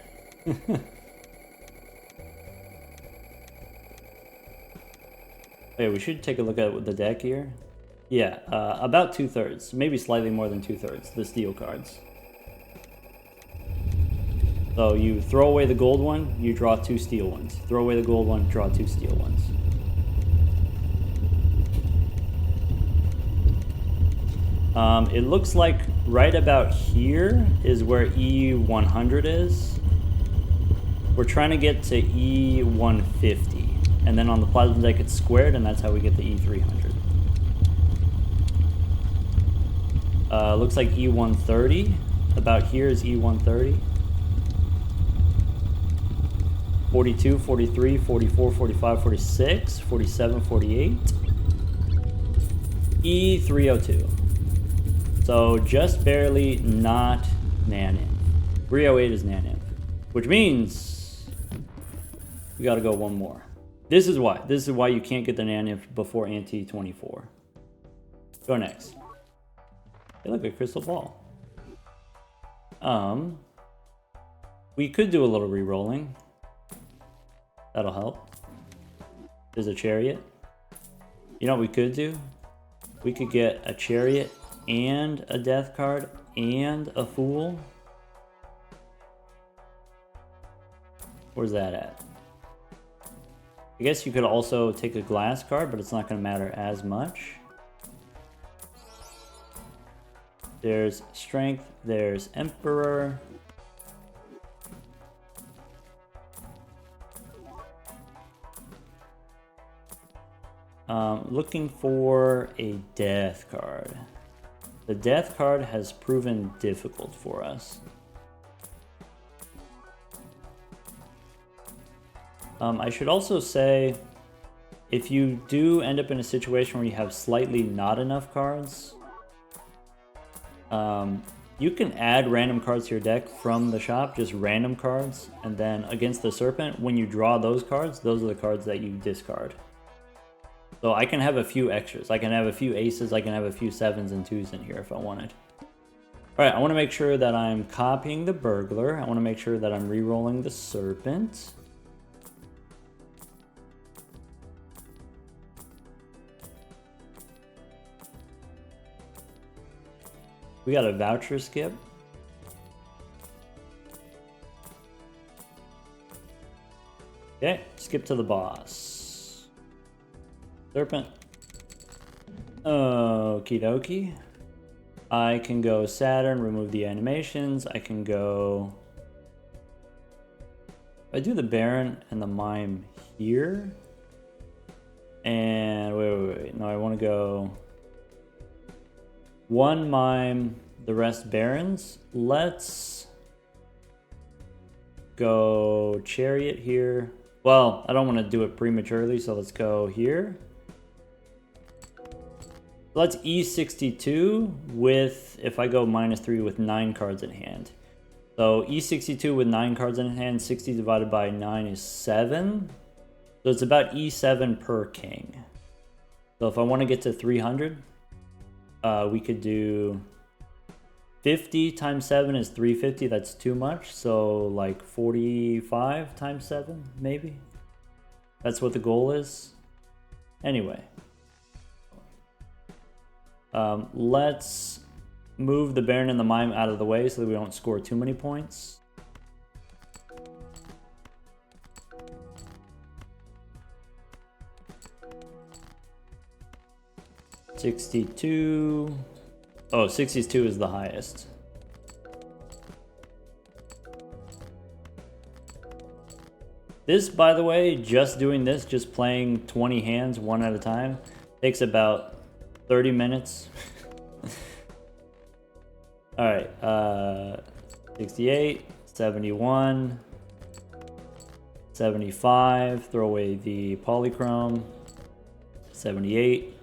Hey, we should take a look at the deck here. Yeah, about 2/3, maybe slightly more than 2/3, the steel cards. So you throw away the gold one, you draw 2 steel ones. Throw away the gold one, draw 2 steel ones. It looks like right about here is where E100 is. We're trying to get to E150. And then on the plasma deck it's squared, and that's how we get the E300. Looks like E130. About here is E130. 42, 43, 44, 45, 46, 47, 48. E302. So just barely not naneinf. 308 is naneinf. Which means we gotta go one more. This is why. This is why you can't get the naneinf before ante 24. Go next. Hey, look, a crystal ball. We could do a little re-rolling. That'll help. There's a chariot. You know what we could do? We could get a chariot and a death card and a fool. Where's that at? I guess you could also take a glass card, but it's not going to matter as much. There's strength, there's emperor. Looking for a death card. The death card has proven difficult for us. I should also say, if you do end up in a situation where you have slightly not enough cards, you can add random cards to your deck from the shop, just random cards, and then against the Serpent, when you draw those cards, those are the cards that you discard. So I can have a few extras. I can have a few aces, I can have a few 7s and 2s in here if I wanted. Alright, I want to make sure that I'm copying the burglar. I want to make sure that I'm re-rolling the Serpent. We got a voucher skip. Okay, skip to the boss. Serpent. Okie dokie. I can go Saturn, remove the animations. I can go... I do the Baron and the Mime here. And wait. No, I want to go... one Mime, the rest Barons. Let's go Chariot here. Well, I don't want to do it prematurely, so let's go here. Let's E62 with, if I go -3 with 9 cards in hand. So E62 with 9 cards in hand, 60 divided by 9 is 7. So it's about E7 per king. So if I want to get to 300, we could do 50 times 7 is 350. That's too much. So like 45 times 7, maybe. That's what the goal is. Anyway. Let's move the Baron and the Mime out of the way so that we don't score too many points. $62. Oh, 62 is the highest. This, by the way, just doing this, just playing 20 hands one at a time, takes about 30 minutes. All right, 68, 71, 75, throw away the polychrome, 78,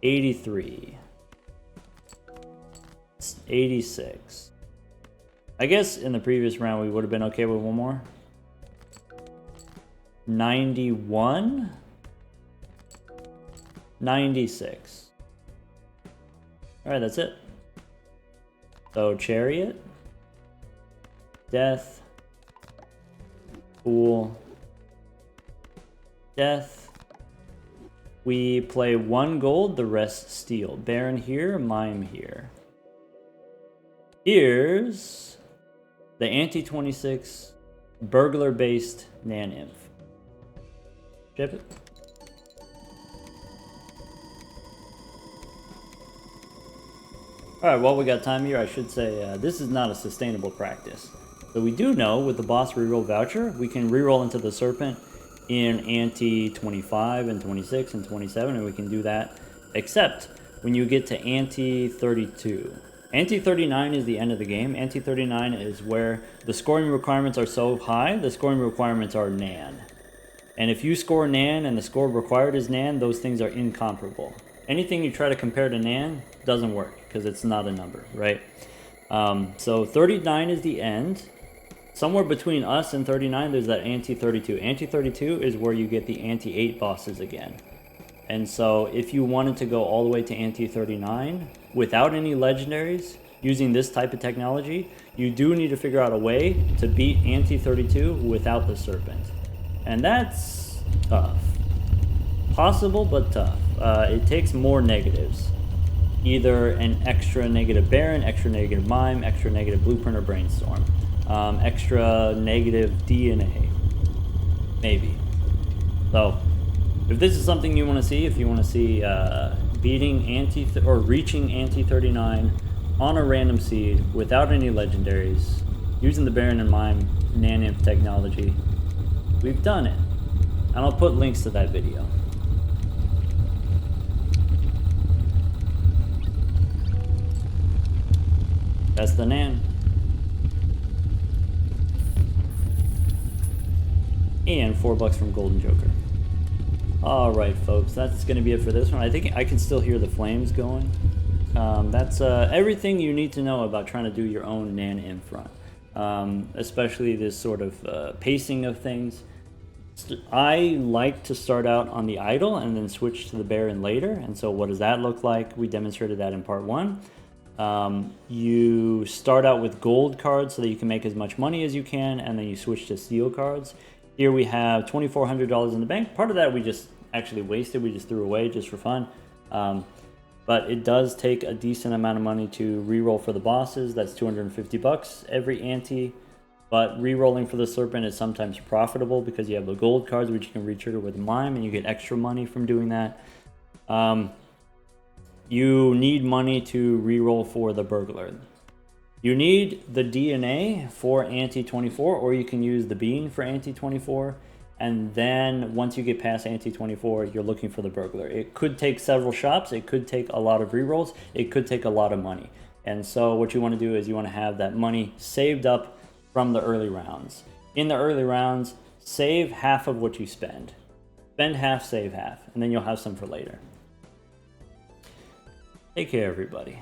83, 86. I guess in the previous round we would have been okay with one more. 91, 96. All right, that's it. So Chariot, Death, Fool, Death. We play 1 gold, the rest steal. Baron here, Mime here. Here's the anti-26 burglar-based naneinf. Ship it. Alright, while we got time here, I should say this is not a sustainable practice. So we do know with the boss reroll voucher, we can reroll into the Serpent in Ante 25 and 26 and 27, and we can do that, except when you get to Ante 32. Ante 39 is the end of the game. Ante 39 is where the scoring requirements are so high, the scoring requirements are Nan. And if you score Nan and the score required is Nan, those things are incomparable. Anything you try to compare to Nan doesn't work because it's not a number, right? So 39 is the end. Somewhere between us and 39, there's that Ante 32. Ante 32 is where you get the Ante 8 bosses again. And so if you wanted to go all the way to Ante 39 without any legendaries, using this type of technology, you do need to figure out a way to beat Ante 32 without the Serpent. And that's tough. Possible, but tough. It takes more negatives. Either an extra negative Baron, extra negative Mime, extra negative Blueprint or Brainstorm. Extra negative DNA. Maybe. So, if this is something you want to see, if you want to see beating or reaching Ante 39 on a random seed without any legendaries, using the Baron and Mime naneinf technology, we've done it. And I'll put links to that video. That's the Nan. And $4 from Golden Joker. Alright folks, that's going to be it for this one. I think I can still hear the flames going. That's everything you need to know about trying to do your own naneinf run. Especially this sort of pacing of things. I like to start out on the idol and then switch to the Baron later. And so what does that look like? We demonstrated that in part 1. You start out with gold cards so that you can make as much money as you can, and then you switch to steel cards. Here we have $2,400 in the bank. Part of that we just actually wasted. We just threw away just for fun. but it does take a decent amount of money to reroll for the bosses. That's 250 bucks every ante. But re-rolling for the Serpent is sometimes profitable because you have the gold cards, which you can re-trigger with Mime, and you get extra money from doing that. You need money to re-roll for the Burglar. You need the DNA for Ante 24, or you can use the Bean for Ante 24. And then once you get past Ante 24, you're looking for the Burglar. It could take several shops. It could take a lot of re-rolls. It could take a lot of money. And so what you want to do is you want to have that money saved up from the early rounds. In the early rounds, save half of what you spend. Spend half, save half, and then you'll have some for later. Take care, everybody.